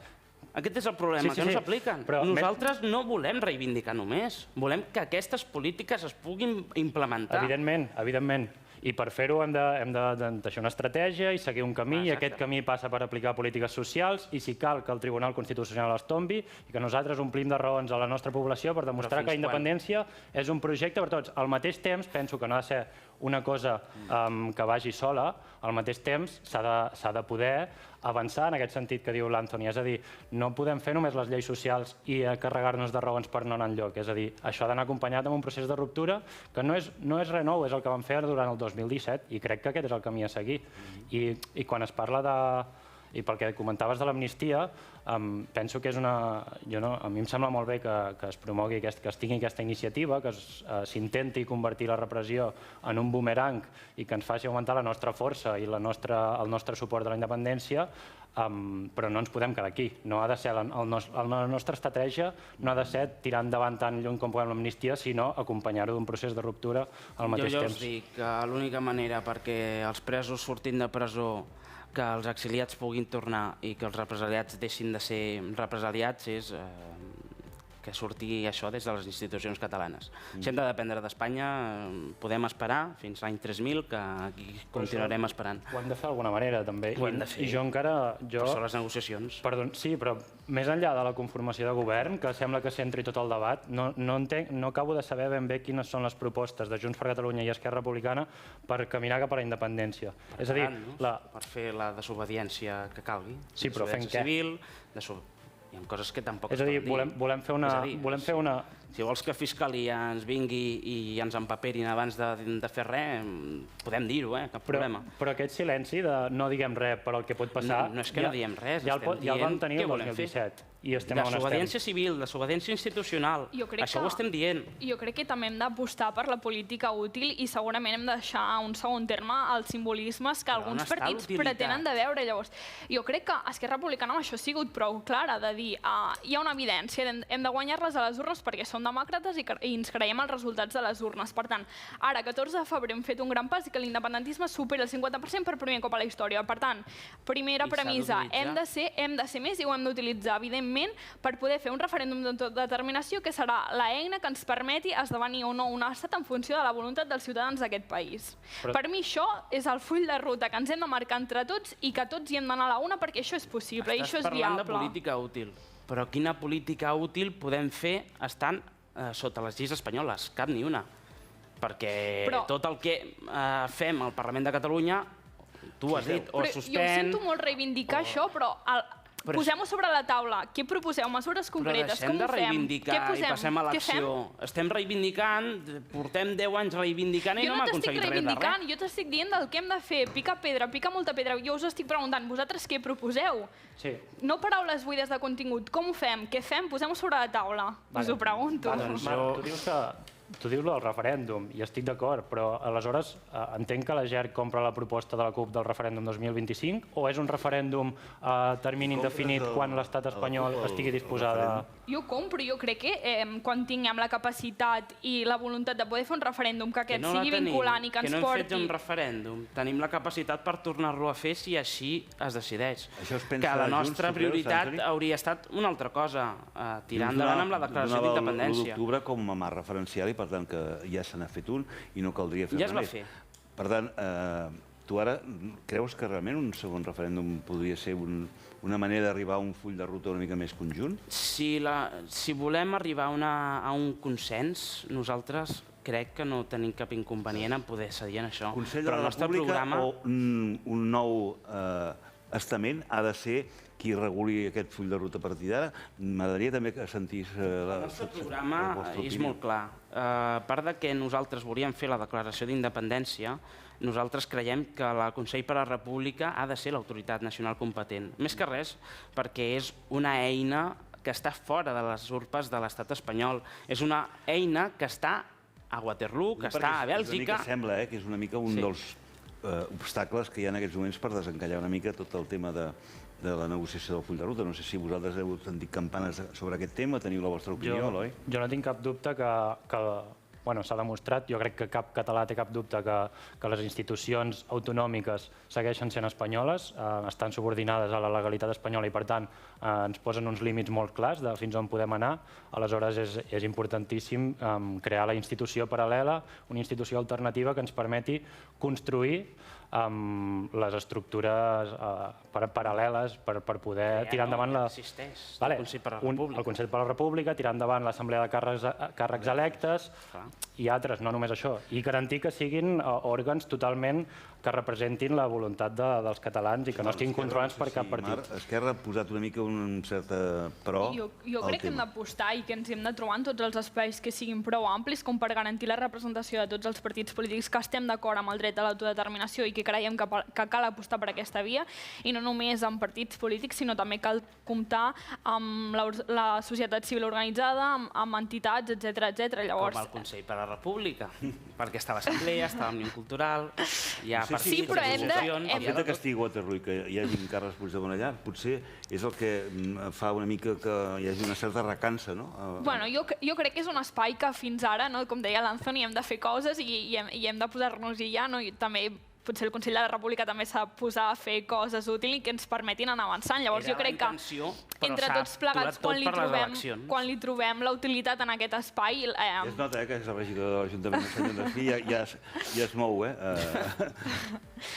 aquest és el problema, que no s'apliquen. Nosaltres no volem reivindicar només, volem que aquestes polítiques es puguin implementar. Evidentment. I per fer-ho hem de deixar una estratègia i seguir un camí, i aquest camí passa per aplicar polítiques socials, i si cal que el Tribunal Constitucional les tombi, i que nosaltres omplim de raons a la nostra població per demostrar que la independència és un projecte per tots. Al mateix temps, penso que no ha de ser una cosa que vagi sola, al mateix temps s'ha de poder avançar en aquest sentit que diu l'Anthony. És a dir, no podem fer només les lleis socials i carregar-nos de raons per no anar enlloc. És a dir, això ha d'anar acompanyat amb un procés de ruptura que no és res nou, és el que vam fer durant el 2017 i crec que aquest és el camí a seguir. I quan es parla de... I pel que comentaves de l'amnistia, penso que és una... A mi em sembla molt bé que es promogui, que es tingui aquesta iniciativa, que s'intenti convertir la repressió en un bumerang i que ens faci augmentar la nostra força i el nostre suport de la independència, però no ens podem quedar aquí. La nostra estratègia no ha de ser tirar endavant tan lluny com puguem l'amnistia, sinó acompanyar-ho d'un procés de ruptura al mateix temps. Jo us dic que l'única manera perquè els presos surtin de presó, que els exiliats puguin tornar i que els represaliats deixin de ser represaliats és que surti això des de les institucions catalanes. Si hem de dependre d'Espanya, podem esperar fins l'any 3000, que aquí continuarem esperant. Ho hem de fer d'alguna manera, també. Ho hem de fer. I jo encara... Per això les negociacions. Perdó, sí, però més enllà de la conformació de govern, que sembla que centri tot el debat, no acabo de saber ben bé quines són les propostes de Junts per Catalunya i Esquerra Republicana per caminar cap a la independència. És a dir, per fer la desobediència que calgui. Sí, però fent què? Civil, hi ha coses que tampoc es poden dir. És a dir, volem fer una... Si vols que Fiscalia ens vingui i ens empaperin abans de fer res, podem dir-ho, cap problema. Però aquest silenci de no diguem res per al que pot passar... No és que no diem res, estem dient ja el vam tenir el què volem fer. 2017 i estem on estem. Desobediència civil, desobediència institucional, això ho estem dient. Jo crec que també hem d'apostar per la política útil i segurament hem de deixar a un segon terme els simbolismes que alguns partits pretenen de veure. Llavors, jo crec que Esquerra Republicana amb això ha sigut prou clara, de dir hi ha una evidència, hem de guanyar-les a les urnes perquè són demòcrates i ens creiem els resultats de les urnes. Per tant, ara, 14 de febrer, hem fet un gran pas i que l'independentisme supera el 50% per primer cop a la història. Per tant, primera premissa, hem de ser més i ho hem d'utilitzar, evidentment, per poder fer un referèndum d'autodeterminació que serà l'eina que ens permeti esdevenir o no un estat en funció de la voluntat dels ciutadans d'aquest país. Per mi això és el full de ruta que ens hem de marcar entre tots i que tots hi hem d'anar a la una perquè això és possible i això és viable. Estàs parlant de política útil, però quina política útil podem fer estant sota les lleis espanyoles? Cap ni una. Perquè tot el que fem al Parlament de Catalunya, tu has dit, o suspèn... Jo sento molt reivindicar això, però posem-ho sobre la taula. Què proposeu? Mesures concretes? Com ho fem? Però deixem de reivindicar i passem a l'acció. Estem reivindicant, portem 10 anys reivindicant i no hem aconseguit res de res. Jo t'estic dient del que hem de fer. Pica pedra, pica molta pedra. Jo us estic preguntant, vosaltres què proposeu? No paraules buides de contingut. Com ho fem? Què fem? Posem-ho sobre la taula. Us ho pregunto. Tu dius el referèndum, i estic d'acord, però aleshores entenc que la GERC compra la proposta de la CUP del referèndum 2025 o és un referèndum a termini indefinit quan l'estat espanyol estigui disposada... Jo compro, jo crec que quan tinguem la capacitat i la voluntat de poder fer un referèndum que aquest sigui vinculant i que ens porti... Que no hem fet un referèndum, tenim la capacitat per tornar-lo a fer si així es decideix. Que la nostra prioritat hauria estat una altra cosa, tirar endavant amb la declaració d'independència. L'1 d'octubre com a marc referencial i per tant que ja se n'ha fet un i no caldria fer-ne més. Ja es va fer. Per tant, tu ara creus que realment un segon referèndum podria ser una manera d'arribar a un full de ruta una mica més conjunt? Si volem arribar a un consens, nosaltres crec que no tenim cap inconvenient en poder cedir en això. Consell de la República o un nou estament ha de ser qui reguli aquest full de ruta a partir d'ara? M'agradaria també que sentís la vostra opinió. El nostre programa és molt clar. A part que nosaltres volíem fer la declaració d'independència, nosaltres creiem que el Consell per a la República ha de ser l'autoritat nacional competent. Més que res perquè és una eina que està fora de les urpes de l'estat espanyol. És una eina que està a Waterloo, que està a Bèlgica... Sembla que és una mica un dels obstacles que hi ha en aquests moments per desencallar una mica tot el tema de la negociació del full de ruta. No sé si vosaltres heu sentit campanes sobre aquest tema, teniu la vostra opinió, Eloi? Jo no tinc cap dubte que s'ha demostrat, jo crec que cap català té cap dubte que les institucions autonòmiques segueixen sent espanyoles, estan subordinades a la legalitat espanyola i per tant ens posen uns límits molt clars de fins on podem anar. Aleshores és importantíssim crear la institució paral·lela, una institució alternativa que ens permeti construir les estructures paral·leles per poder tirar endavant el Consell per la República, tirar endavant l'Assemblea de Càrrecs electes i altres, no només això, i garantir que siguin òrgans totalment que representin la voluntat dels catalans i que no estiguin controlats per cap partit. Esquerra ha posat una mica un cert però jo crec que hem d'apostar i que ens hem de trobar en tots els espais que siguin prou amplis com per garantir la representació de tots els partits polítics que estem d'acord amb el dret a l'autodeterminació i que creiem que cal apostar per aquesta via, i no només amb partits polítics, sinó també cal comptar amb la societat civil organitzada, amb entitats, etc. Com el Consell per a la República, perquè està l'Assemblea, està l'Òmnium Cultural, hi ha partits, associacions... El fet que estigui Waterloo i que hi hagi Carles Puigdemont allà, potser és el que fa una mica que hi hagi una certa recança, no? Bueno, jo crec que és un espai que fins ara, com deia l'Anthony, hem de fer coses i hem de posar-nos-hi ja, també potser el Consell de la República també s'ha de posar a fer coses útils i que ens permetin anar avançant. Llavors jo crec que entre tots plegats, quan li trobem la utilitat en aquest espai... Es nota que és el regidor de l'Ajuntament, el senyor Nasví, ja es mou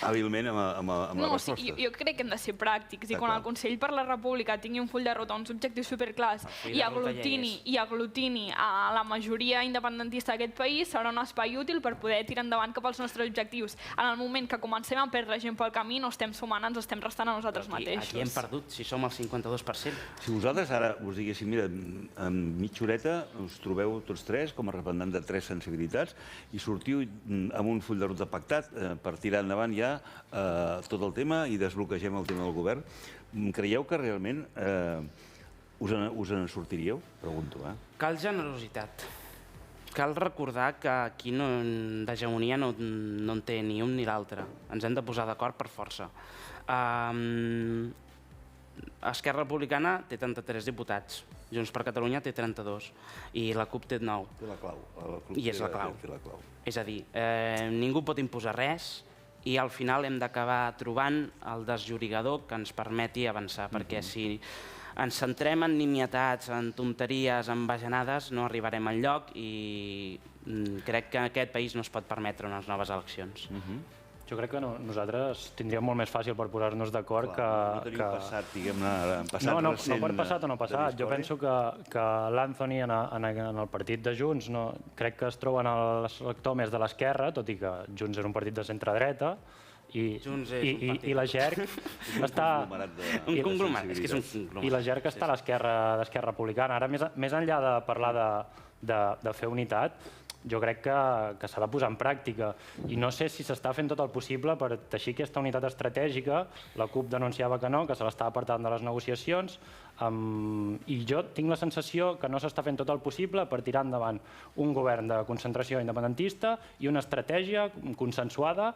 hàbilment amb la resposta. Jo crec que hem de ser pràctics i quan el Consell per la República tingui un full de ruta, uns objectius superclars i aglutini a la majoria independentista d'aquest país, serà un espai útil per poder tirar endavant cap als nostres objectius. En el moment que comencem a perdre gent pel camí, no estem sumant, ens estem restant a nosaltres mateixos. Aquí hem perdut, si som el 52%. Si vosaltres ara us diguéssim, mira, en mitja horeta us trobeu tots tres com a representants de tres sensibilitats i sortiu amb un full de ruta pactat per tirar endavant ja tot el tema i desbloquegem el tema del govern, creieu que realment us en sortiríeu? Pregunto. Cal generositat. Cal recordar que aquí d'hegemonia no en té ni un ni l'altre. Ens hem de posar d'acord per força. Esquerra Republicana té 33 diputats, Junts per Catalunya té 32 i la CUP té 9. Té la clau. I és la clau. És a dir, ningú pot imposar res i al final hem d'acabar trobant el desllorigador que ens permeti avançar, perquè si ens centrem en nimietats, en tonteries, en bajanades, no arribarem enlloc i crec que aquest país no es pot permetre unes noves eleccions. Jo crec que nosaltres tindríem molt més fàcil per posar-nos d'acord que... No teniu passat, diguem-ne, passat recent... No per passat o no passat. Jo penso que l'Anthony en el partit de Junts crec que es troba en el sector més de l'esquerra, tot i que Junts és un partit de centre-dreta, i la GERC està... Un conglomerat, és que és un conglomerat. I la GERC està a l'esquerra republicana. Ara, més enllà de parlar de fer unitat, jo crec que s'ha de posar en pràctica. I no sé si s'està fent tot el possible per teixir aquesta unitat estratègica. La CUP denunciava que no, que se l'està apartant de les negociacions. I jo tinc la sensació que no s'està fent tot el possible per tirar endavant un govern de concentració independentista i una estratègia consensuada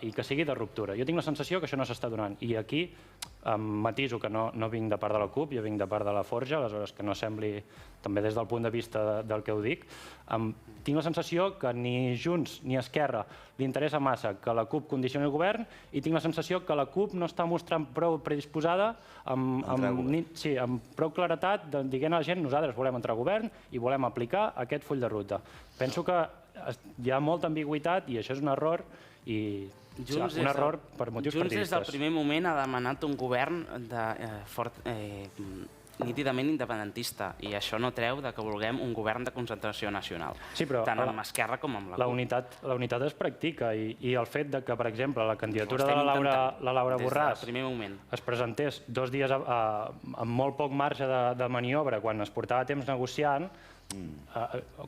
i que sigui de ruptura. Jo tinc la sensació que això no s'està donant. I aquí matiso que no vinc de part de la CUP, jo vinc de part de la Forja, aleshores que no sembli, també des del punt de vista del que ho dic, tinc la sensació que ni Junts ni Esquerra li interessa massa que la CUP condicioni el govern i tinc la sensació que la CUP no està mostrant prou predisposada amb prou claretat dient a la gent nosaltres volem entrar al govern i volem aplicar aquest full de ruta. Penso que hi ha molta ambigüitat i això és un error i un error per motius partidistes. Junts des del primer moment ha demanat un govern nítidament independentista i això no treu que vulguem un govern de concentració nacional, tant amb Esquerra com amb la CUP. La unitat es practica i el fet que, per exemple, la candidatura de la Laura Borràs es presentés 2 dies amb molt poc marge de maniobra quan es portava temps negociant,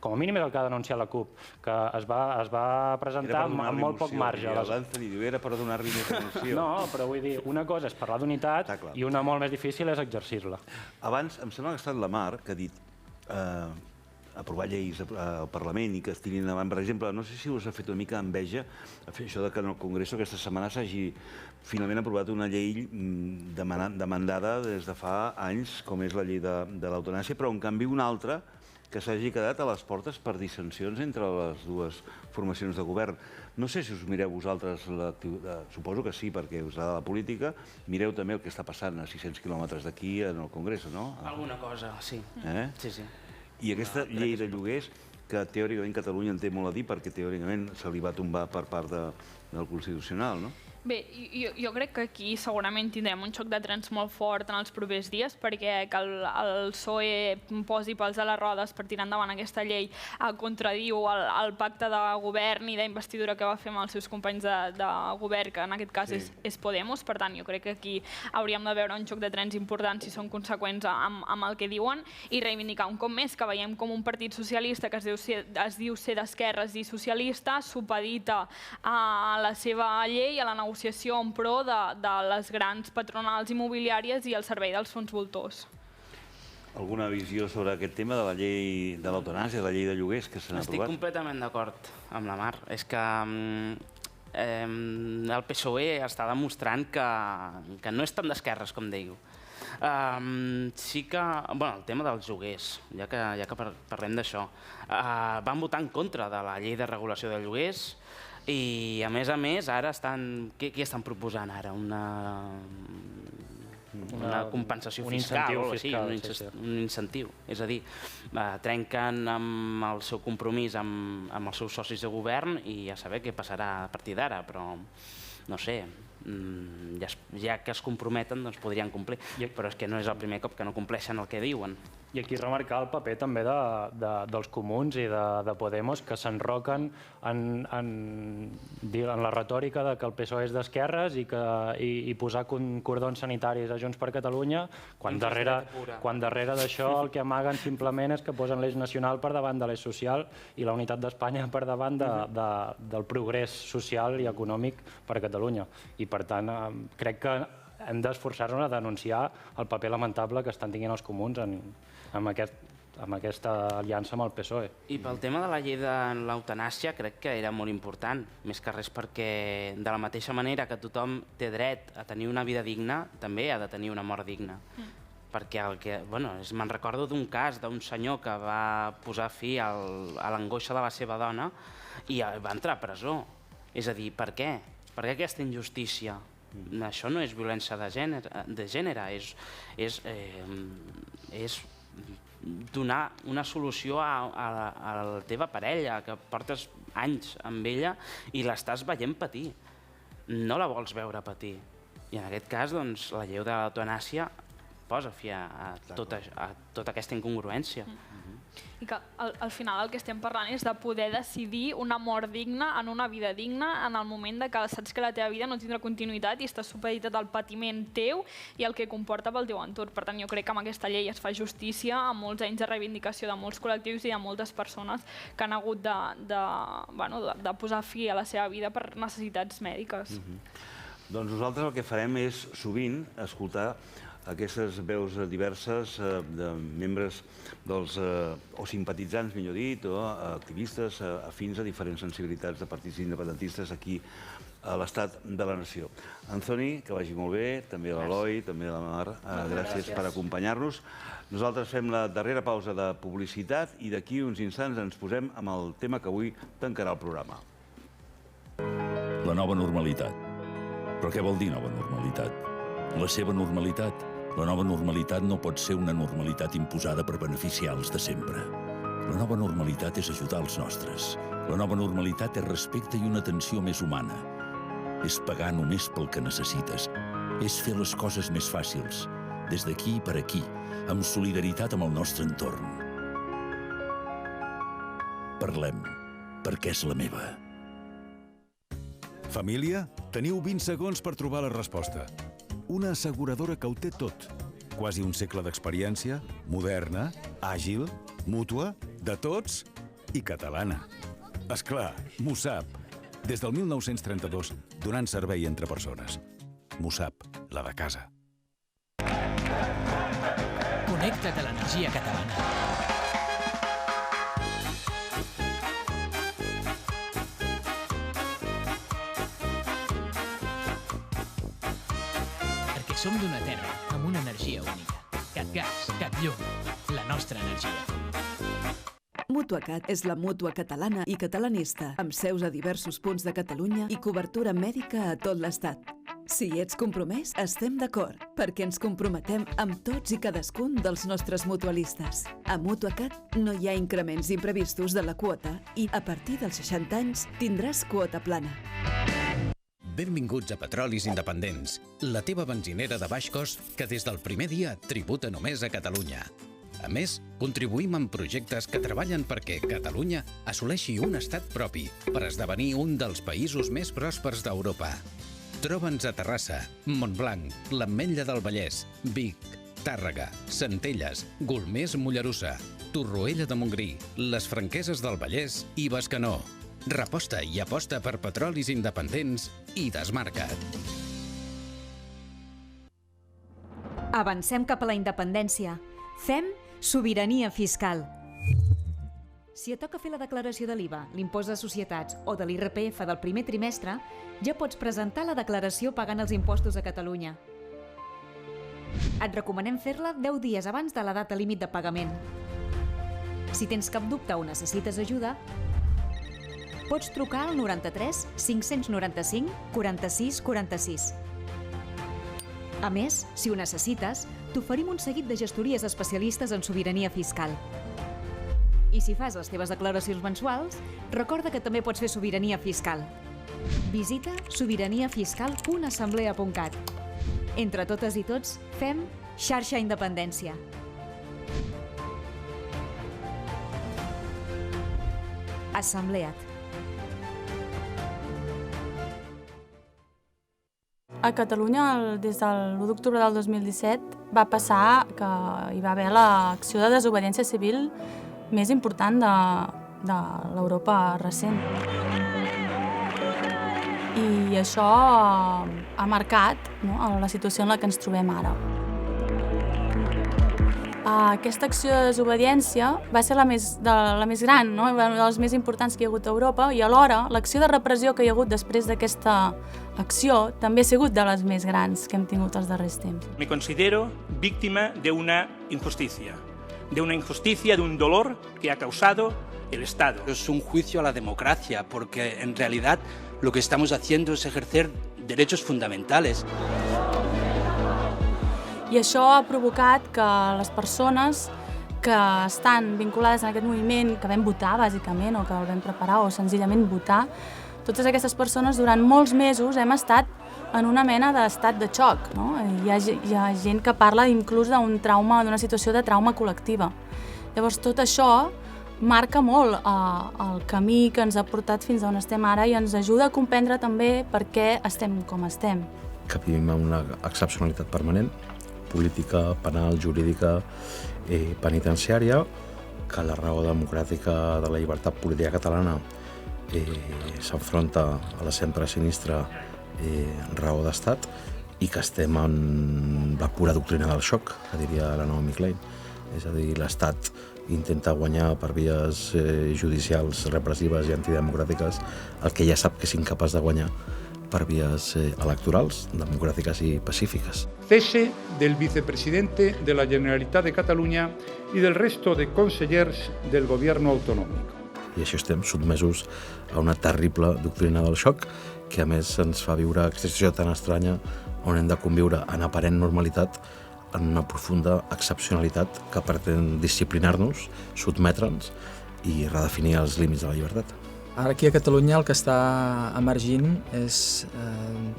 com a mínim és el que ha denunciat la CUP, que es va presentar amb molt poc marge. L'Anthony diu, era per donar-li més emoció. No, però vull dir, una cosa és parlar d'unitat i una molt més difícil és exercir-la. Abans, em sembla que ha estat la Mar que ha dit aprovar lleis al Parlament i que es tirin endavant. Per exemple, no sé si us ha fet una mica enveja això que en el Congrés aquesta setmana s'hagi finalment aprovat una llei demandada des de fa anys, com és la llei de l'eutanàsia, però en canvi una altra que s'hagi quedat a les portes per dissensions entre les dues formacions de govern. No sé si us mireu vosaltres l'activitat, suposo que sí, perquè us agrada la política, mireu també el que està passant a 600 quilòmetres d'aquí en el Congrés, no? Alguna cosa, sí. Sí. I aquesta llei de lloguers, que teòricament Catalunya en té molt a dir, perquè teòricament se li va tombar per part del Constitucional, no? Bé, jo crec que aquí segurament tindrem un xoc de trens molt fort en els propers dies perquè que el PSOE posi pals a les rodes per tirar endavant aquesta llei contradiu el pacte de govern i d'investidura que va fer amb els seus companys de govern, que en aquest cas és Podemos. Per tant, jo crec que aquí hauríem de veure un xoc de trens important si són conseqüents amb el que diuen i reivindicar un cop més que veiem com un partit socialista que es diu ser d'esquerres i socialista supedita a la seva llei, a la negociació en pro de les grans patronals immobiliàries i el servei dels fons voltors. Alguna visió sobre aquest tema de la llei de l'eutanàsia, de la llei de lloguers que s'han aprovat? Estic completament d'acord amb la Mar. És que el PSOE està demostrant que no és tan d'esquerres com diu. Sí que, el tema dels lloguers, ja que parlem d'això, van votar en contra de la llei de regulació de lloguers I a més, ara què estan proposant ara? Una compensació fiscal, un incentiu. És a dir, trenquen amb el seu compromís amb els seus socis de govern i ja saber què passarà a partir d'ara, però no sé, ja que es comprometen doncs podrien complir, però és que no és el primer cop que no compleixen el que diuen. I aquí remarcar el paper també dels comuns i de Podemos, que s'enroquen en la retòrica que el PSOE és d'esquerres i posar cordons sanitaris a Junts per Catalunya, quan darrere d'això el que amaguen simplement és que posen l'eix nacional per davant de l'eix social i la unitat d'Espanya per davant del progrés social i econòmic per a Catalunya. I per tant, crec que hem d'esforçar-nos a denunciar el paper lamentable que estan tinguent els comuns amb aquesta aliança amb el PSOE. I pel tema de la llei de l'eutanàsia crec que era molt important, més que res perquè de la mateixa manera que tothom té dret a tenir una vida digna, també ha de tenir una mort digna. Perquè me'n recordo d'un cas d'un senyor que va posar fi a l'angoixa de la seva dona i va entrar a presó. És a dir, per què? Per què aquesta injustícia? Això no és violència de gènere, és donar una solució a la teva parella, que portes anys amb ella i l'estàs veient patir. No la vols veure patir. I en aquest cas, doncs, la llei de l'eutanàsia posa fi a tota aquesta incongruència. I que al final el que estem parlant és de poder decidir una mort digna en una vida digna en el moment que saps que la teva vida no tindrà continuïtat i estàs supeditat al patiment teu i el que comporta pel teu entorn. Per tant, jo crec que amb aquesta llei es fa justícia a molts anys de reivindicació de molts col·lectius i de moltes persones que han hagut de posar fi a la seva vida per necessitats mèdiques. Doncs nosaltres el que farem és sovint escoltar aquestes veus diverses de membres o simpatitzants, millor dit, o activistes afins a diferents sensibilitats de partits independentistes aquí a l'estat de la nació. Anthony, que vagi molt bé, també l'Eloi, també la Mar, gràcies per acompanyar-nos. Nosaltres fem la darrera pausa de publicitat i d'aquí uns instants ens posem amb el tema que avui tancarà el programa. La nova normalitat. Però què vol dir nova normalitat? La seva normalitat. La nova normalitat no pot ser una normalitat imposada per beneficiar els de sempre. La nova normalitat és ajudar els nostres. La nova normalitat és respecte i una atenció més humana. És pagar només pel que necessites. És fer les coses més fàcils, des d'aquí per aquí, amb solidaritat amb el nostre entorn. Parlem, perquè és la meva. Família? Teniu 20 segons per trobar la resposta. Una asseguradora que ho té tot. Quasi un segle d'experiència, moderna, àgil, mútua, de tots i catalana. És clar, m'ho sap. Des del 1932, donant servei entre persones. M'ho sap, la de casa. Connecta't a l'energia catalana. Som d'una terra amb una energia única. Catgas, Catllum, la nostra energia. Mutuacat és la mútua catalana i catalanista, amb seus a diversos punts de Catalunya i cobertura mèdica a tot l'estat. Si hi ets compromès, estem d'acord, perquè ens comprometem amb tots i cadascun dels nostres mutualistes. A Mutuacat no hi ha increments imprevistos de la quota i, a partir dels 60 anys, tindràs quota plana. Benvinguts a Petrolis Independents, la teva benzinera de baix cost que des del primer dia tributa només a Catalunya. A més, contribuïm amb projectes que treballen perquè Catalunya assoleixi un estat propi per esdevenir un dels països més pròspers d'Europa. Troba'ns a Terrassa, Montblanc, l'Ametlla del Vallès, Vic, Tàrrega, Centelles, Golmés Mollerussa, Torroella de Montgrí, les Franqueses del Vallès i Bescanó. Reposta i aposta per petrolis independents i desmarca't. Avancem cap a la independència. Fem sobirania fiscal. Si et toca fer la declaració de l'IVA, l'impost de societats o de l'IRPF del primer trimestre, ja pots presentar la declaració pagant els impostos a Catalunya. Et recomanem fer-la 10 dies abans de la data límit de pagament. Si tens cap dubte o necessites ajuda, Pots trucar al 93 595 46 46. A més, si ho necessites, t'oferim un seguit de gestories especialistes en sobirania fiscal. I si fas les teves declaracions mensuals, recorda que també pots fer sobirania fiscal. Visita sobiraniafiscal.assemblea.cat. Entre totes i tots, fem Xarxa Independència. Assemblea't. A Catalunya, des de l'1 d'octubre del 2017, va passar que hi va haver l'acció de desobediència civil més important de l'Europa recent. I això ha marcat la situació en la que ens trobem ara. Aquesta acció de desobediència va ser la més gran, una de les més importants que hi ha hagut a Europa, i alhora l'acció de repressió que hi ha hagut després d'aquesta acció també ha sigut de les més grans que hem tingut els darrers temps. Me considero víctima de una injusticia, de un dolor que ha causado el Estado. Es un juicio a la democracia, porque en realidad lo que estamos haciendo es ejercer derechos fundamentales. I això ha provocat que les persones que estan vinculades en aquest moviment, que vam votar bàsicament, o que el vam preparar, o senzillament votar, totes aquestes persones durant molts mesos hem estat en una mena d'estat de xoc. Hi ha gent que parla inclús d'un trauma, d'una situació de trauma col·lectiva. Llavors tot això marca molt el camí que ens ha portat fins on estem ara i ens ajuda a comprendre també per què estem com estem. Que vivim en una excepcionalitat permanent, política, penal, jurídica, penitenciària, que la raó democràtica de la llibertat política catalana s'enfronta a la sempre sinistra raó d'estat i que estem en la pura doctrina del xoc, que diria la Naomi Klein. És a dir, l'Estat intenta guanyar per vies judicials repressives i antidemocràtiques el que ja sap que és incapaç de guanyar per vies electorals, democràtiques i pacífiques. Cese del vicepresidente de la Generalitat de Catalunya y del resto de consellers del gobierno autonòmic. I així estem sotmesos a una terrible doctrina del xoc que a més ens fa viure aquesta situació tan estranya on hem de conviure en aparent normalitat en una profunda excepcionalitat que pretén disciplinar-nos, sotmetre'ns i redefinir els límits de la llibertat. Ara aquí a Catalunya el que està emergint és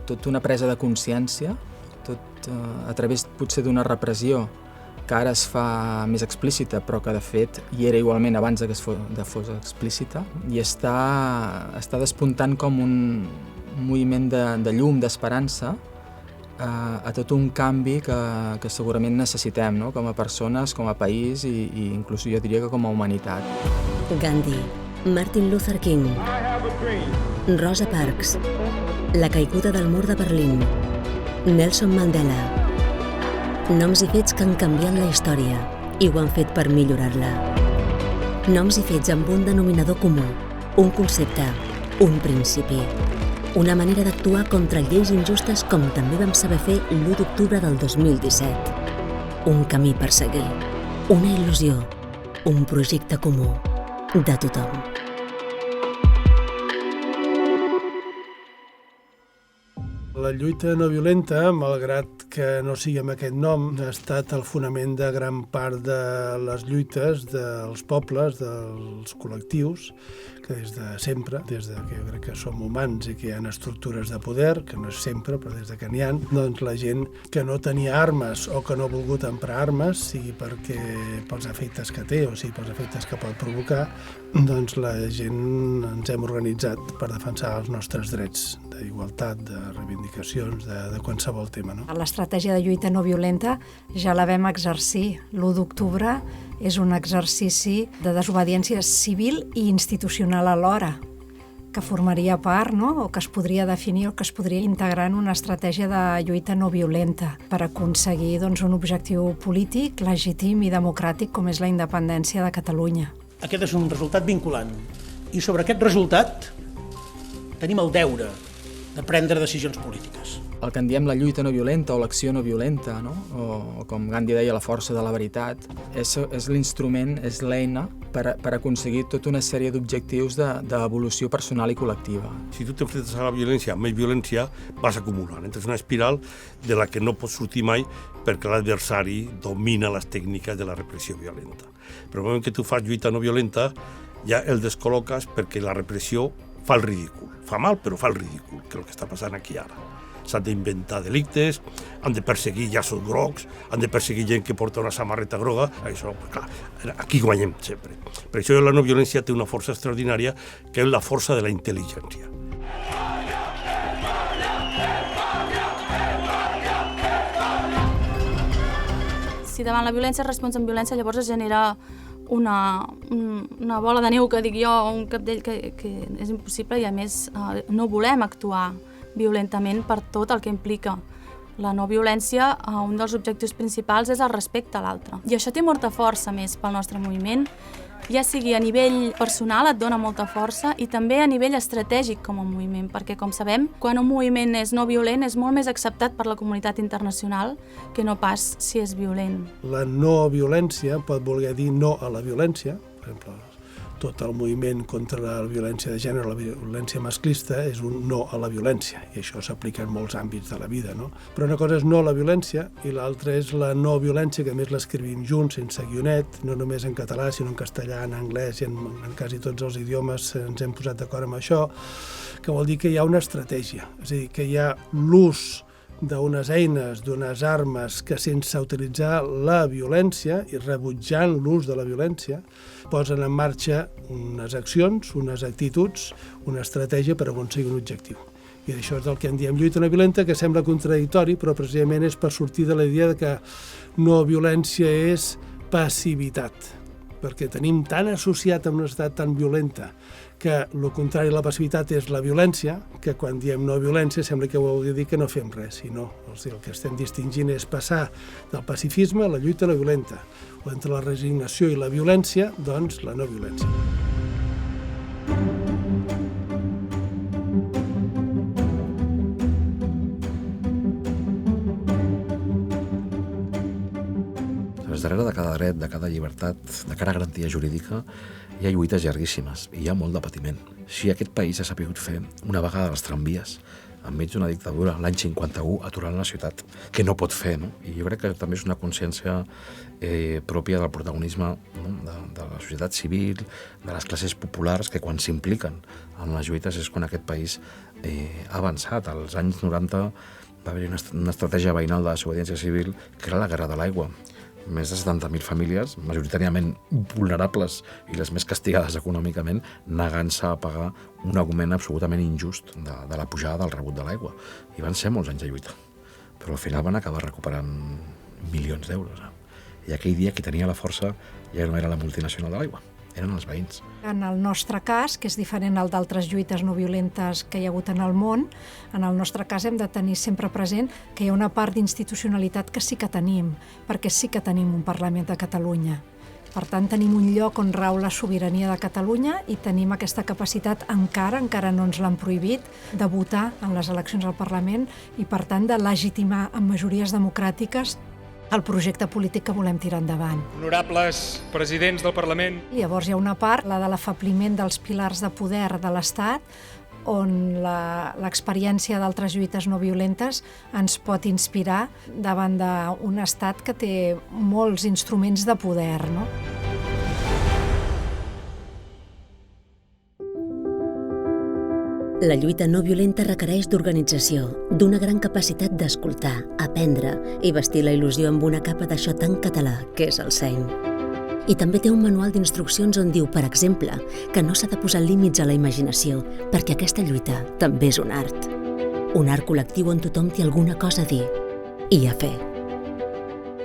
tota una presa de consciència, tot a través potser d'una repressió que ara es fa més explícita, però que de fet hi era igualment abans que fos explícita, i està despuntant com un moviment de llum, d'esperança, a tot un canvi que segurament necessitem, no? Com a persones, com a país i inclús jo diria que com a humanitat. Gandhi, Martin Luther King, Rosa Parks, la caiguda del mur de Berlín, Nelson Mandela. Noms i fets que han canviat la història i ho han fet per millorar-la. Noms i fets amb un denominador comú, un concepte, un principi. Una manera d'actuar contra lleis injustes com també vam saber fer l'1 d'octubre del 2017. Un camí per seguir, una il·lusió, un projecte comú de tothom. La lluita no violenta, malgrat que no sigui amb aquest nom, ha estat el fonament de gran part de les lluites dels pobles, dels col·lectius, que des de sempre, des que jo crec que som humans i que hi ha estructures de poder, que no és sempre, però des que n'hi ha, doncs la gent que no tenia armes o que no ha volgut emprar armes, sigui perquè pels efectes que té o sigui pels efectes que pot provocar, doncs la gent ens hem organitzat per defensar els nostres drets d'igualtat, de reivindicacions, de qualsevol tema. L'estratègia de lluita no violenta ja la vam exercir. L'1 d'octubre és un exercici de desobediència civil i institucional alhora, que formaria part, o que es podria definir o que es podria integrar en una estratègia de lluita no violenta per aconseguir un objectiu polític, legítim i democràtic com és la independència de Catalunya. Aquest és un resultat vinculant i sobre aquest resultat tenim el deure de prendre decisions polítiques. El que en diem la lluita no violenta o l'acció no violenta, no? O com Gandhi deia, la força de la veritat, és l'instrument, és l'eina per aconseguir tota una sèrie d'objectius d'evolució personal i col·lectiva. Si tu t'enfrentes a la violència, amb més violència, vas acumulant. Entres una espiral de la que no pots sortir mai perquè l'adversari domina les tècniques de la repressió violenta. Però el moment que tu fas lluita no violenta, ja el descol·loques perquè la repressió fa el ridícul. Fa mal, però fa el ridícul, que és el que està passant aquí ara. S'han d'inventar delictes, han de perseguir llaços grocs, han de perseguir gent que porta una samarreta groga. Això, clar, aquí guanyem sempre. Per això la no violència té una força extraordinària, que és la força de la intel·ligència. Si davant la violència es respon amb violència, llavors es genera una bola de neu, que dic jo, un capdell que és impossible, i a més no volem actuar violentament per tot el que implica. La no violència, un dels objectius principals és el respecte a l'altre. I això té molta força més pel nostre moviment, ja sigui a nivell personal et dona molta força i també a nivell estratègic com a moviment, perquè com sabem, quan un moviment és no violent és molt més acceptat per la comunitat internacional que no pas si és violent. La no violència pot voler dir no a la violència, per exemple, tot el moviment contra la violència de gènere, la violència masclista, és un no a la violència, i això s'aplica en molts àmbits de la vida, no? Però una cosa és no a la violència i l'altra és la no violència, que a més l'escrivim junts, sense guionet, no només en català, sinó en castellà, en anglès i en quasi tots els idiomes ens hem posat d'acord amb això, que vol dir que hi ha una estratègia, és a dir, que hi ha l'ús d'unes eines, d'unes armes que sense utilitzar la violència i rebutjant l'ús de la violència posen en marxa unes accions, unes actituds, una estratègia per aconseguir un objectiu. I això és el que en diem lluita no violenta, que sembla contradictori, però precisament és per sortir de la idea de que no violència és passivitat, perquè tenim tan associat amb una societat tan violenta que el contrari a la passivitat és la violència, que quan diem no violència sembla que vol dir que no fem res, i no. O sigui, el que estem distingint és passar del pacifisme a la lluita no violenta, o entre la resignació i la violència, doncs la no violència. Darrere de cada dret, de cada llibertat, de cada garantia jurídica, hi ha lluites llarguíssimes i hi ha molt de patiment. Si aquest país ha sabut fer una vaga de les tramvies enmig d'una dictadura, l'any 51, aturant la ciutat, que no pot fer, no? I jo crec que també és una consciència pròpia del protagonisme, no? de la societat civil, de les classes populars, que quan s'impliquen en les lluites és quan aquest país ha avançat. Als anys 90 va haver-hi una estratègia veïnal de desobediència civil que era la guerra de l'aigua. Més de 70.000 famílies, majoritàriament vulnerables i les més castigades econòmicament, negant-se a pagar un augment absolutament injust de la pujada del rebut de l'aigua. I van ser molts anys de lluita, però al final van acabar recuperant milions d'euros. I aquell dia qui tenia la força ja no era la multinacional de l'aigua, eren els veïns. En el nostre cas, que és diferent al d'altres lluites no violentes que hi ha hagut en el món, en el nostre cas hem de tenir sempre present que hi ha una part d'institucionalitat que sí que tenim, perquè sí que tenim un Parlament de Catalunya. Per tant, tenim un lloc on rau la sobirania de Catalunya i tenim aquesta capacitat encara no ens l'han prohibit, de votar en les eleccions al Parlament i, per tant, de legitimar amb majories democràtiques el projecte polític que volem tirar endavant. Honorables presidents del Parlament. Llavors hi ha una part, la de l'afebliment dels pilars de poder de l'Estat, on l'experiència d'altres lluites no violentes ens pot inspirar davant d'un estat que té molts instruments de poder, no? La lluita no violenta requereix d'organització, d'una gran capacitat d'escoltar, aprendre i vestir la il·lusió amb una capa d'això tan català que és el seny. I també té un manual d'instruccions on diu, per exemple, que no s'ha de posar límits a la imaginació, perquè aquesta lluita també és un art. Un art col·lectiu on tothom té alguna cosa a dir i a fer.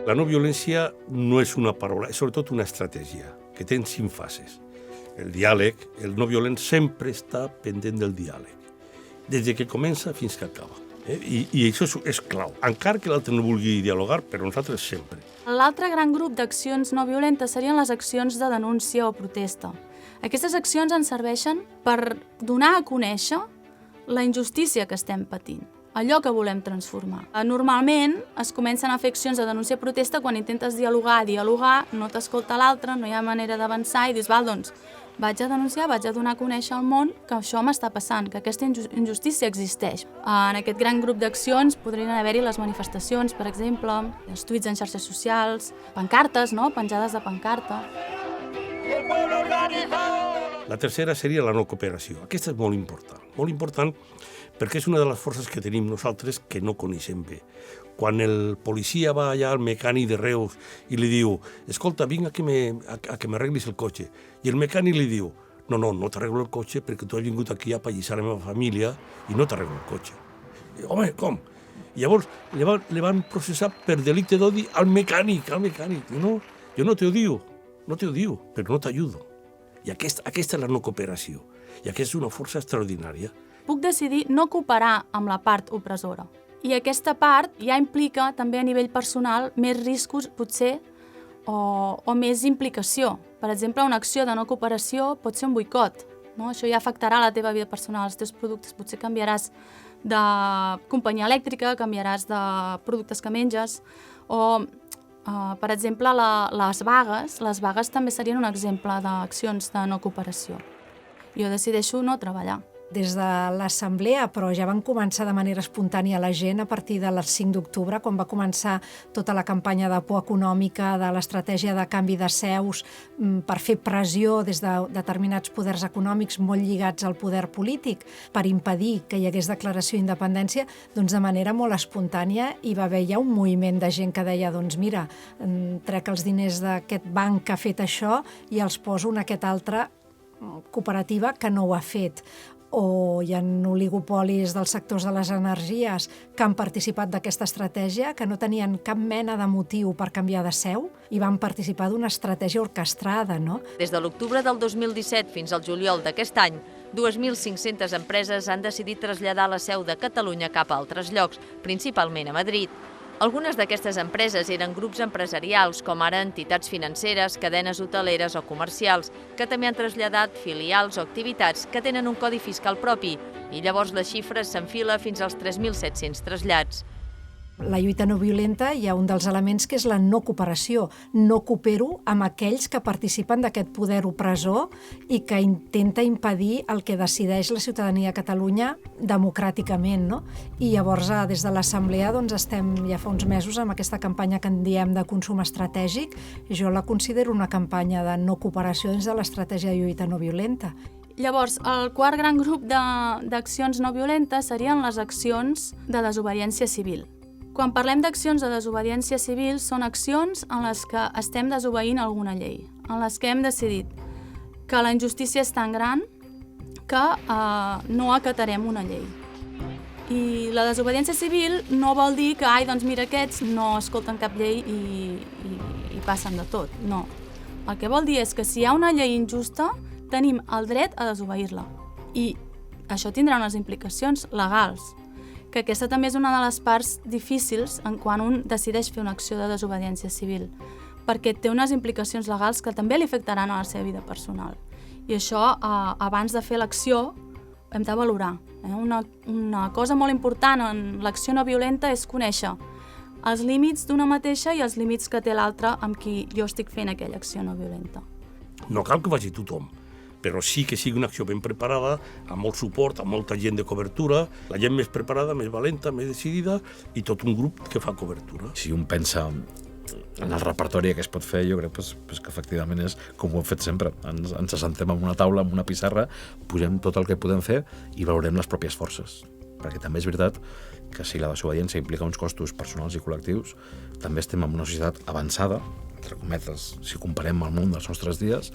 La no violència no és una paraula, és sobretot una estratègia, que té 5 fases. El diàleg, el no violent sempre està pendent del diàleg, des que comença fins que acaba. I això és clau. Encara que l'altre no vulgui dialogar, però nosaltres sempre. L'altre gran grup d'accions no violentes serien les accions de denúncia o protesta. Aquestes accions ens serveixen per donar a conèixer la injustícia que estem patint. allò que volem transformar. Normalment es comencen a fer accions de denúncia i protesta quan intentes dialogar, no t'escolta l'altre, no hi ha manera d'avançar i dius, val, doncs, vaig a denunciar, vaig a donar a conèixer al món que això m'està passant, que aquesta injustícia existeix. En aquest gran grup d'accions podrien haver-hi les manifestacions, per exemple, els tuits en xarxes socials, pancartes, no? Penjades de pancarta. La tercera seria la no cooperació. Aquesta és molt important perquè és una de les forces que tenim nosaltres que no coneixem bé. Quan el policia va allà al mecànic de Reus i li diu escolta, vinc a que m'arreglis el cotxe. I el mecànic li diu no t'arreglo el cotxe perquè tu has vingut aquí a apallissar la meva família i no t'arreglo el cotxe. I, home, com? I llavors le van processar per delicte d'odi al mecànic. No, jo no t'odio, però no t'ajudo. I aquesta és la no cooperació. I aquesta és una força extraordinària. Puc decidir no cooperar amb la part opressora. I aquesta part ja implica també a nivell personal més riscos, potser, o més implicació. Per exemple, una acció de no cooperació pot ser un boicot. No? Això ja afectarà la teva vida personal, els teus productes. Potser canviaràs de companyia elèctrica, canviaràs de productes que menges, o, per exemple, les vagues també serien un exemple d'accions de no cooperació. Jo decideixo no treballar. Des de l'Assemblea, però ja van començar de manera espontània la gent a partir del 5 d'octubre, quan va començar tota la campanya de por econòmica, de l'estratègia de canvi de seus per fer pressió des de determinats poders econòmics molt lligats al poder polític per impedir que hi hagués declaració d'independència, doncs de manera molt espontània hi va haver ja un moviment de gent que deia, doncs mira, trec els diners d'aquest banc que ha fet això i els poso en aquesta altra cooperativa que no ho ha fet. O hi ha oligopolis dels sectors de les energies que han participat d'aquesta estratègia, que no tenien cap mena de motiu per canviar de seu i van participar d'una estratègia orquestrada, no? Des de l'octubre del 2017 fins al juliol d'aquest any, 2.500 empreses han decidit traslladar la seu de Catalunya cap a altres llocs, principalment a Madrid. Algunes d'aquestes empreses eren grups empresarials, com ara entitats financeres, cadenes hoteleres o comercials, que també han traslladat filials o activitats que tenen un codi fiscal propi, i llavors la xifra s'enfila fins als 3.700 trasllats. La lluita no violenta hi ha un dels elements que és la no cooperació. No coopero amb aquells que participen d'aquest poder opressor i que intenta impedir el que decideix la ciutadania de Catalunya democràticament, no? I llavors, des de l'Assemblea, doncs estem ja fa uns mesos amb aquesta campanya que en diem de consum estratègic. Jo la considero una campanya de no cooperació dins de l'estratègia de lluita no violenta. Llavors, el quart gran grup d'accions no violentes serien les accions de desobediència civil. Quan parlem d'accions de desobediència civil, són accions en les que estem desobeint alguna llei, en les que hem decidit que la injustícia és tan gran que no acatarem una llei. I la desobediència civil no vol dir que, doncs mira, aquests no escolten cap llei i passen de tot. No. El que vol dir és que si hi ha una llei injusta, tenim el dret a desobeir-la. I això tindrà unes implicacions legals, que aquesta també és una de les parts difícils en quan un decideix fer una acció de desobediència civil, perquè té unes implicacions legals que també li afectaran a la seva vida personal. I això, abans de fer l'acció, hem de valorar. Una cosa molt important en l'acció no violenta és conèixer els límits d'una mateixa i els límits que té l'altra amb qui jo estic fent aquella acció no violenta. No cal que vagi tothom, però sí que sigui una acció ben preparada, amb molt suport, amb molta gent de cobertura, la gent més preparada, més valenta, més decidida, i tot un grup que fa cobertura. Si un pensa en el repertori que es pot fer, jo crec que efectivament és com ho hem fet sempre. Ens assentem en una taula, en una pissarra, posem tot el que podem fer i valorem les pròpies forces. Perquè també és veritat que si la desobediència implica uns costos personals i col·lectius, també estem en una societat avançada, entre cometes, si comparem el món dels nostres dies,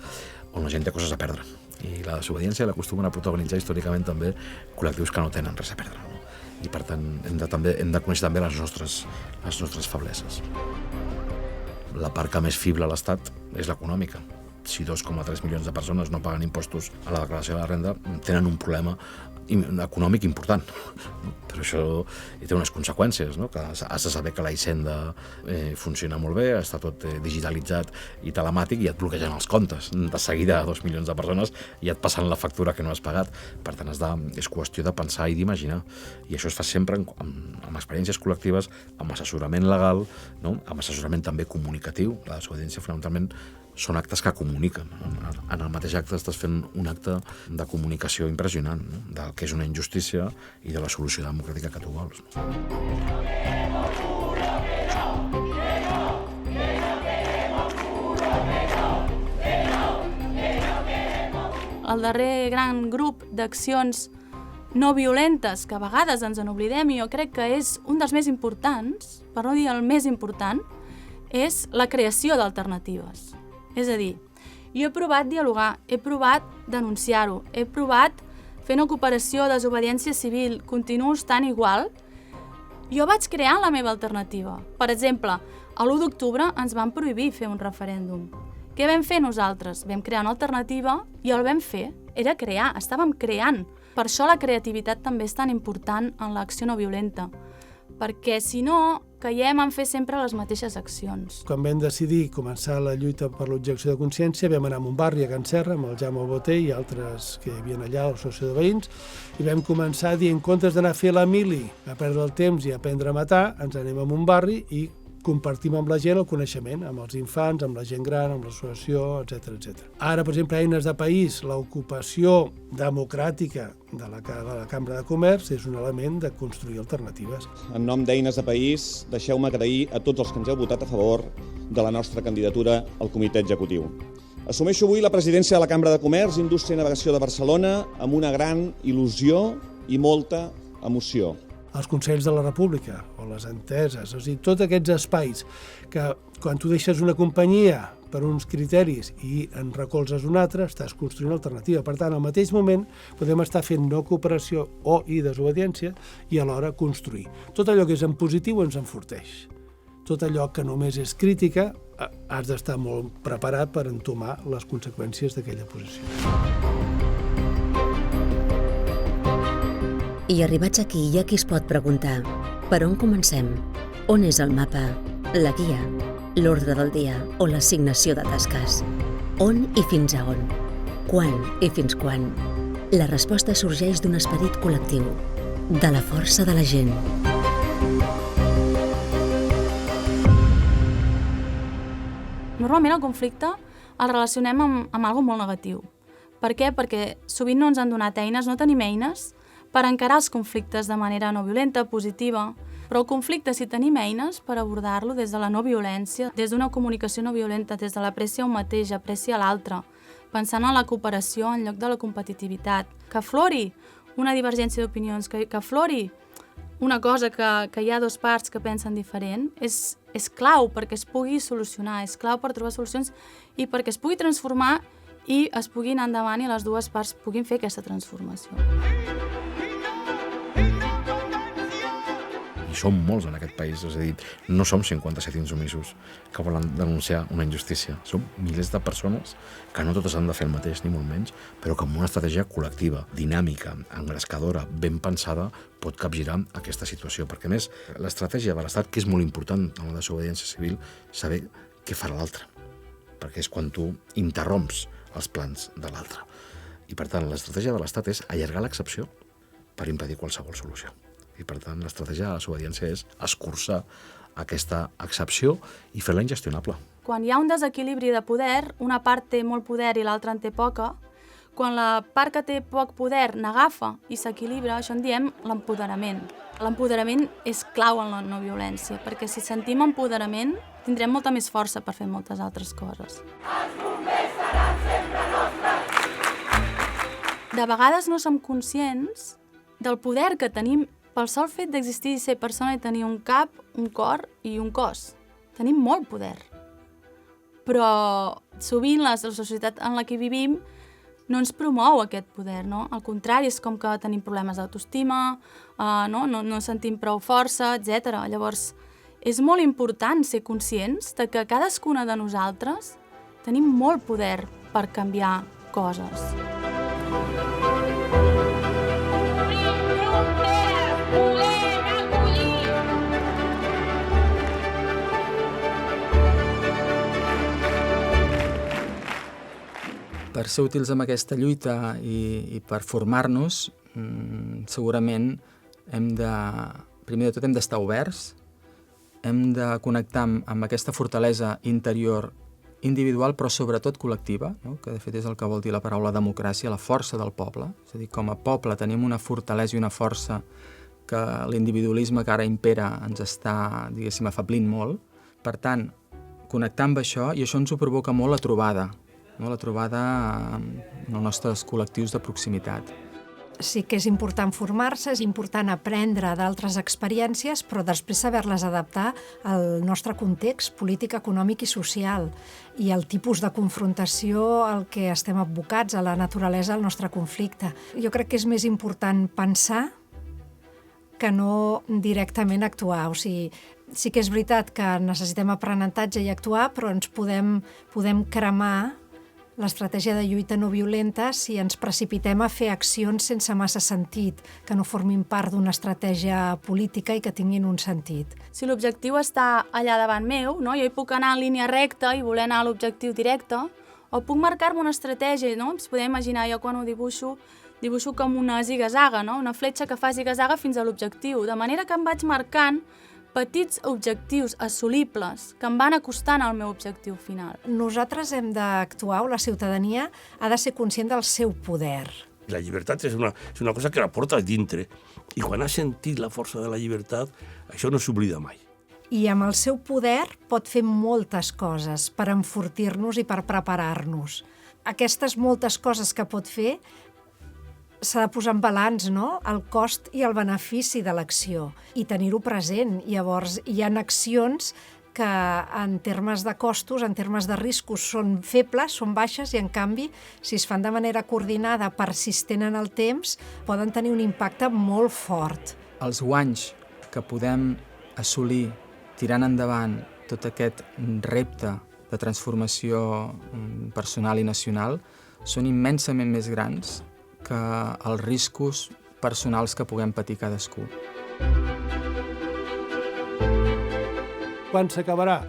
on la gent té coses a perdre. I la desobediència l'acostumen a protagonitzar històricament també col·lectius que no tenen res a perdre. No? I per tant hem de conèixer també les nostres febleses. La part que més fibla a l'Estat és l'econòmica. si 2,3 milions de persones no paguen impostos a la declaració de la renda, tenen un problema econòmic important. Però això té unes conseqüències, no? Que has de saber que la Hisenda funciona molt bé, està tot digitalitzat i telemàtic i et bloquegen els comptes. De seguida, 2 milions de persones i et passen la factura que no has pagat. Per tant, és qüestió de pensar i d'imaginar. I això es fa sempre amb experiències col·lectives, amb assessorament legal, no? Amb assessorament també comunicatiu. La desobediència, fonamentalment, són actes que comuniquen. En el mateix acte estàs fent un acte de comunicació impressionant, no? Del que és una injustícia i de la solució democràtica que tu vols. El darrer gran grup d'accions no violentes, que a vegades ens en oblidem, i jo crec que és un dels més importants, per no dir el més important, és la creació d'alternatives. És a dir, jo he provat dialogar, he provat denunciar-ho, he provat fer una cooperació, desobediència civil, continuo estant igual. Jo vaig crear la meva alternativa. Per exemple, a l'1 d'octubre ens van prohibir fer un referèndum. Què vam fer nosaltres? Vam crear una alternativa i el vam fer. Era crear, estàvem creant. Per això la creativitat també és tan important en l'acció no violenta. Perquè, si no, caiem en fer sempre les mateixes accions. Quan vam decidir començar la lluita per l'objecció de consciència, vam anar a un barri a Can Serra, amb el Jaume Boter i altres que hi havia allà, l'associació de veïns, i vam començar a dir, en comptes d'anar a fer la mili, a perdre el temps i a aprendre a matar, ens anem a un barri i compartim amb la gent el coneixement, amb els infants, amb la gent gran, amb l'associació, etc. Ara, per exemple, Eines de País, l'ocupació democràtica de la Cambra de Comerç és un element de construir alternatives. En nom d'Eines de País, deixeu-me agrair a tots els que ens heu votat a favor de la nostra candidatura al comitè executiu. Assumeixo avui la presidència de la Cambra de Comerç, Indústria i Navegació de Barcelona amb una gran il·lusió i molta emoció. Els Consells de la República o les enteses, o sigui, tots aquests espais que quan tu deixes una companyia per uns criteris i en recolzes un altre, estàs construint una alternativa. Per tant, al mateix moment podem estar fent no cooperació i desobediència i alhora construir. Tot allò que és en positiu ens enforteix. Tot allò que només és crítica has d'estar molt preparat per entomar les conseqüències d'aquella posició. I arribats aquí, hi ha qui es pot preguntar: per on comencem? On és el mapa, la guia, l'ordre del dia o l'assignació de tasques? On i fins a on? Quan i fins quan? La resposta sorgeix d'un esperit col·lectiu, de la força de la gent. Normalment el conflicte el relacionem amb algo molt negatiu. Per què? Perquè sovint no ens han donat eines, no tenim eines per encarar els conflictes de manera no violenta, positiva, però el conflicte, si tenim eines per abordar-lo des de la no violència, des d'una comunicació no violenta, des de l'apreci a un mateix, aprecia a l'altre, pensant en la cooperació en lloc de la competitivitat, que aflori una divergència d'opinions, que aflori una cosa que hi ha dues parts que pensen diferent, és clau perquè es pugui solucionar, és clau per trobar solucions i perquè es pugui transformar i es pugui anar endavant i les dues parts puguin fer aquesta transformació. I som molts en aquest país, és a dir, no som 57 insumisos que volen denunciar una injustícia. Som milers de persones que no totes han de fer el mateix, ni molt menys, però que amb una estratègia col·lectiva, dinàmica, engrescadora, ben pensada, pot capgirar aquesta situació. Perquè, a més, l'estratègia de l'Estat, que és molt important en la desobediència civil, saber què farà l'altre. Perquè és quan tu interromps els plans de l'altre. I, per tant, l'estratègia de l'Estat és allargar l'excepció per impedir qualsevol solució. I, per tant, l'estratègia de la desobediència és escurçar aquesta excepció i fer-la ingestionable. Quan hi ha un desequilibri de poder, una part té molt poder i l'altra en té poca, quan la part que té poc poder n'agafa i s'equilibra, això en diem l'empoderament. L'empoderament és clau en la no violència, perquè si sentim empoderament tindrem molta més força per fer moltes altres coses. Els bombers seran sempre nostres! De vegades no som conscients del poder que tenim pel sol fet d'existir i ser persona i tenir un cap, un cor i un cos. Tenim molt poder. Però sovint la societat en la que vivim no ens promou aquest poder, no? Al contrari, és com que tenim problemes d'autoestima, no sentim prou força, etc. Llavors, és molt important ser conscients de que cadascuna de nosaltres tenim molt poder per canviar coses. Per ser útils en aquesta lluita i per formar-nos, segurament primer de tot hem d'estar oberts, hem de connectar amb aquesta fortalesa interior individual, però sobretot col·lectiva, no? Que de fet és el que vol dir la paraula democràcia, la força del poble. És a dir, com a poble tenim una fortalesa i una força que l'individualisme que ara impera ens està, diguéssim, afablint molt. Per tant, connectar amb això, i això ens ho provoca molt la trobada en els nostres col·lectius de proximitat. Sí que és important formar-se, és important aprendre d'altres experiències, però després saber-les adaptar al nostre context polític, econòmic i social i al tipus de confrontació al que estem abocats, a la naturalesa del nostre conflicte. Jo crec que és més important pensar que no directament actuar. O sigui, sí que és veritat que necessitem aprenentatge i actuar, però ens podem cremar l'estratègia de lluita no violenta si ens precipitem a fer accions sense massa sentit, que no formin part d'una estratègia política i que tinguin un sentit. Si l'objectiu està allà davant meu, no? Jo hi puc anar en línia recta i voler anar a l'objectiu directe, o puc marcar-me una estratègia, no? Ens podem imaginar, jo quan ho dibuixo com una ziga-zaga, no? Una fletxa que fa ziga-zaga fins a l'objectiu, de manera que em vaig marcant petits objectius assolibles que em van acostant al meu objectiu final. Nosaltres hem d'actuar, o la ciutadania ha de ser conscient del seu poder. La llibertat és una cosa que la porta dintre, i quan has sentit la força de la llibertat, això no s'oblida mai. I amb el seu poder pot fer moltes coses per enfortir-nos i per preparar-nos. Aquestes moltes coses que pot fer s'ha de posar en balanç, no? El cost i el benefici de l'acció i tenir-ho present. Llavors, hi ha accions que en termes de costos, en termes de riscos, són febles, són baixes, i en canvi, si es fan de manera coordinada, persistent en el temps, poden tenir un impacte molt fort. Els guanys que podem assolir tirant endavant tot aquest repte de transformació personal i nacional són immensament més grans que els riscos personals que puguem patir cadascú. Quan s'acabarà?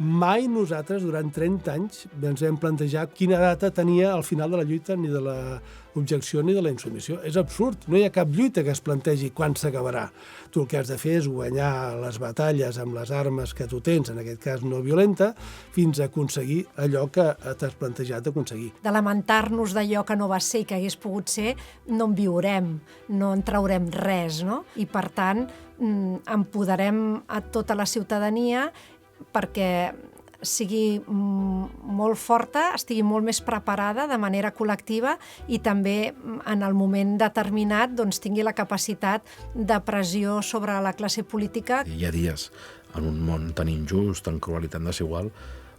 Mai nosaltres, durant 30 anys, ens vam plantejar quina data tenia al final de la lluita, ni de l'objecció ni de la insubmissió. És absurd, no hi ha cap lluita que es plantegi quan s'acabarà. Tu el que has de fer és guanyar les batalles amb les armes que tu tens, en aquest cas no violenta, fins a aconseguir allò que t'has plantejat aconseguir. De lamentar-nos d'allò que no va ser i que hagués pogut ser, no en viurem, no en traurem res, no? I, per tant, empoderem a tota la ciutadania perquè sigui molt forta, estigui molt més preparada de manera col·lectiva i també en el moment determinat tingui la capacitat de pressió sobre la classe política. Hi ha dies en un món tan injust, tan cruel i tan desigual,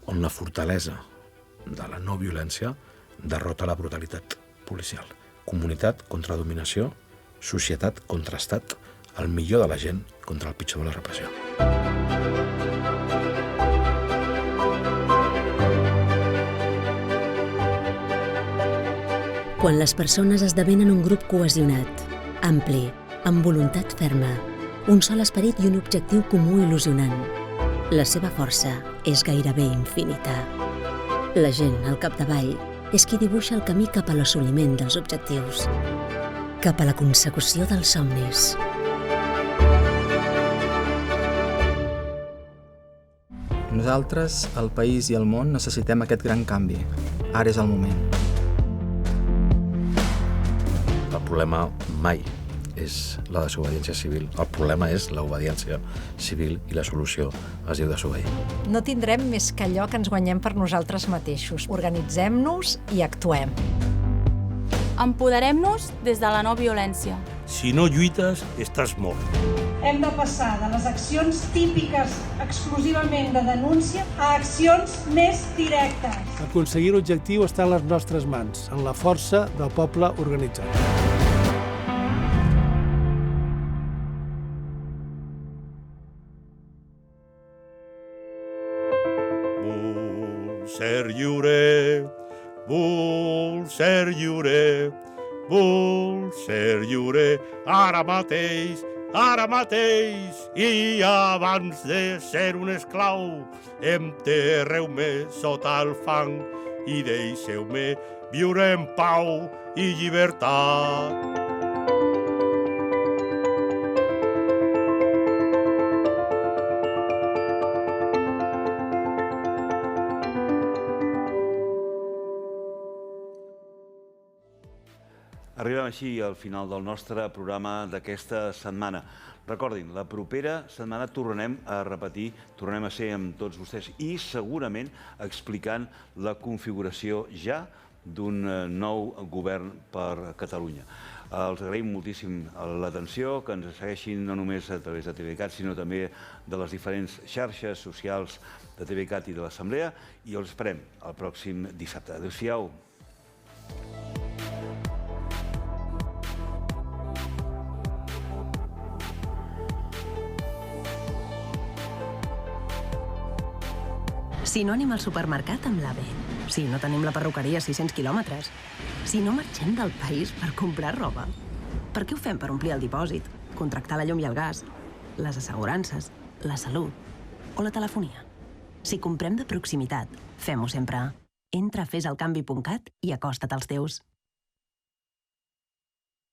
on la fortalesa de la no violència derrota la brutalitat policial. Comunitat contra dominació, societat contra estat, el millor de la gent contra el pitjor de la repressió. Quan les persones esdevenen un grup cohesionat, ampli, amb voluntat ferma, un sol esperit i un objectiu comú il·lusionant, la seva força és gairebé infinita. La gent, al capdavall, és qui dibuixa el camí cap a l'assoliment dels objectius, cap a la consecució dels somnis. Nosaltres, el país i el món, necessitem aquest gran canvi. Ara és el moment. El problema mai és la desobediència civil. El problema és l'obediència civil i la solució es diu desobeir. No tindrem més que allò que ens guanyem per nosaltres mateixos. Organitzem-nos i actuem. Empoderem-nos des de la no violència. Si no lluites, estàs mort. Hem de passar de les accions típiques exclusivament de denúncia a accions més directes. Aconseguir l'objectiu està en les nostres mans, en la força del poble organitzat. Ser lliure, vull ser lliure, ara mateix, i abans de ser un esclau, enterreu-me sota el fang i deixeu-me viure en pau i llibertat. Arribem així al final del nostre programa d'aquesta setmana. Recordin, la propera setmana tornarem a repetir, tornarem a ser amb tots vostès i segurament explicant la configuració ja d'un nou govern per Catalunya. Els agraïm moltíssim l'atenció, que ens segueixin no només a través de TVCAT, sinó també de les diferents xarxes socials de TVCAT i de l'Assemblea, i els esperem el pròxim dissabte. Adéu-siau. Si no anem al supermercat amb l'AVE, si no tenim la perruqueria a 600 quilòmetres, si no marxem del país per comprar roba, per què ho fem per omplir el dipòsit, contractar la llum i el gas, les assegurances, la salut o la telefonia? Si comprem de proximitat, fem-ho sempre. Entra a fesalcanvi.cat i acosta't als teus.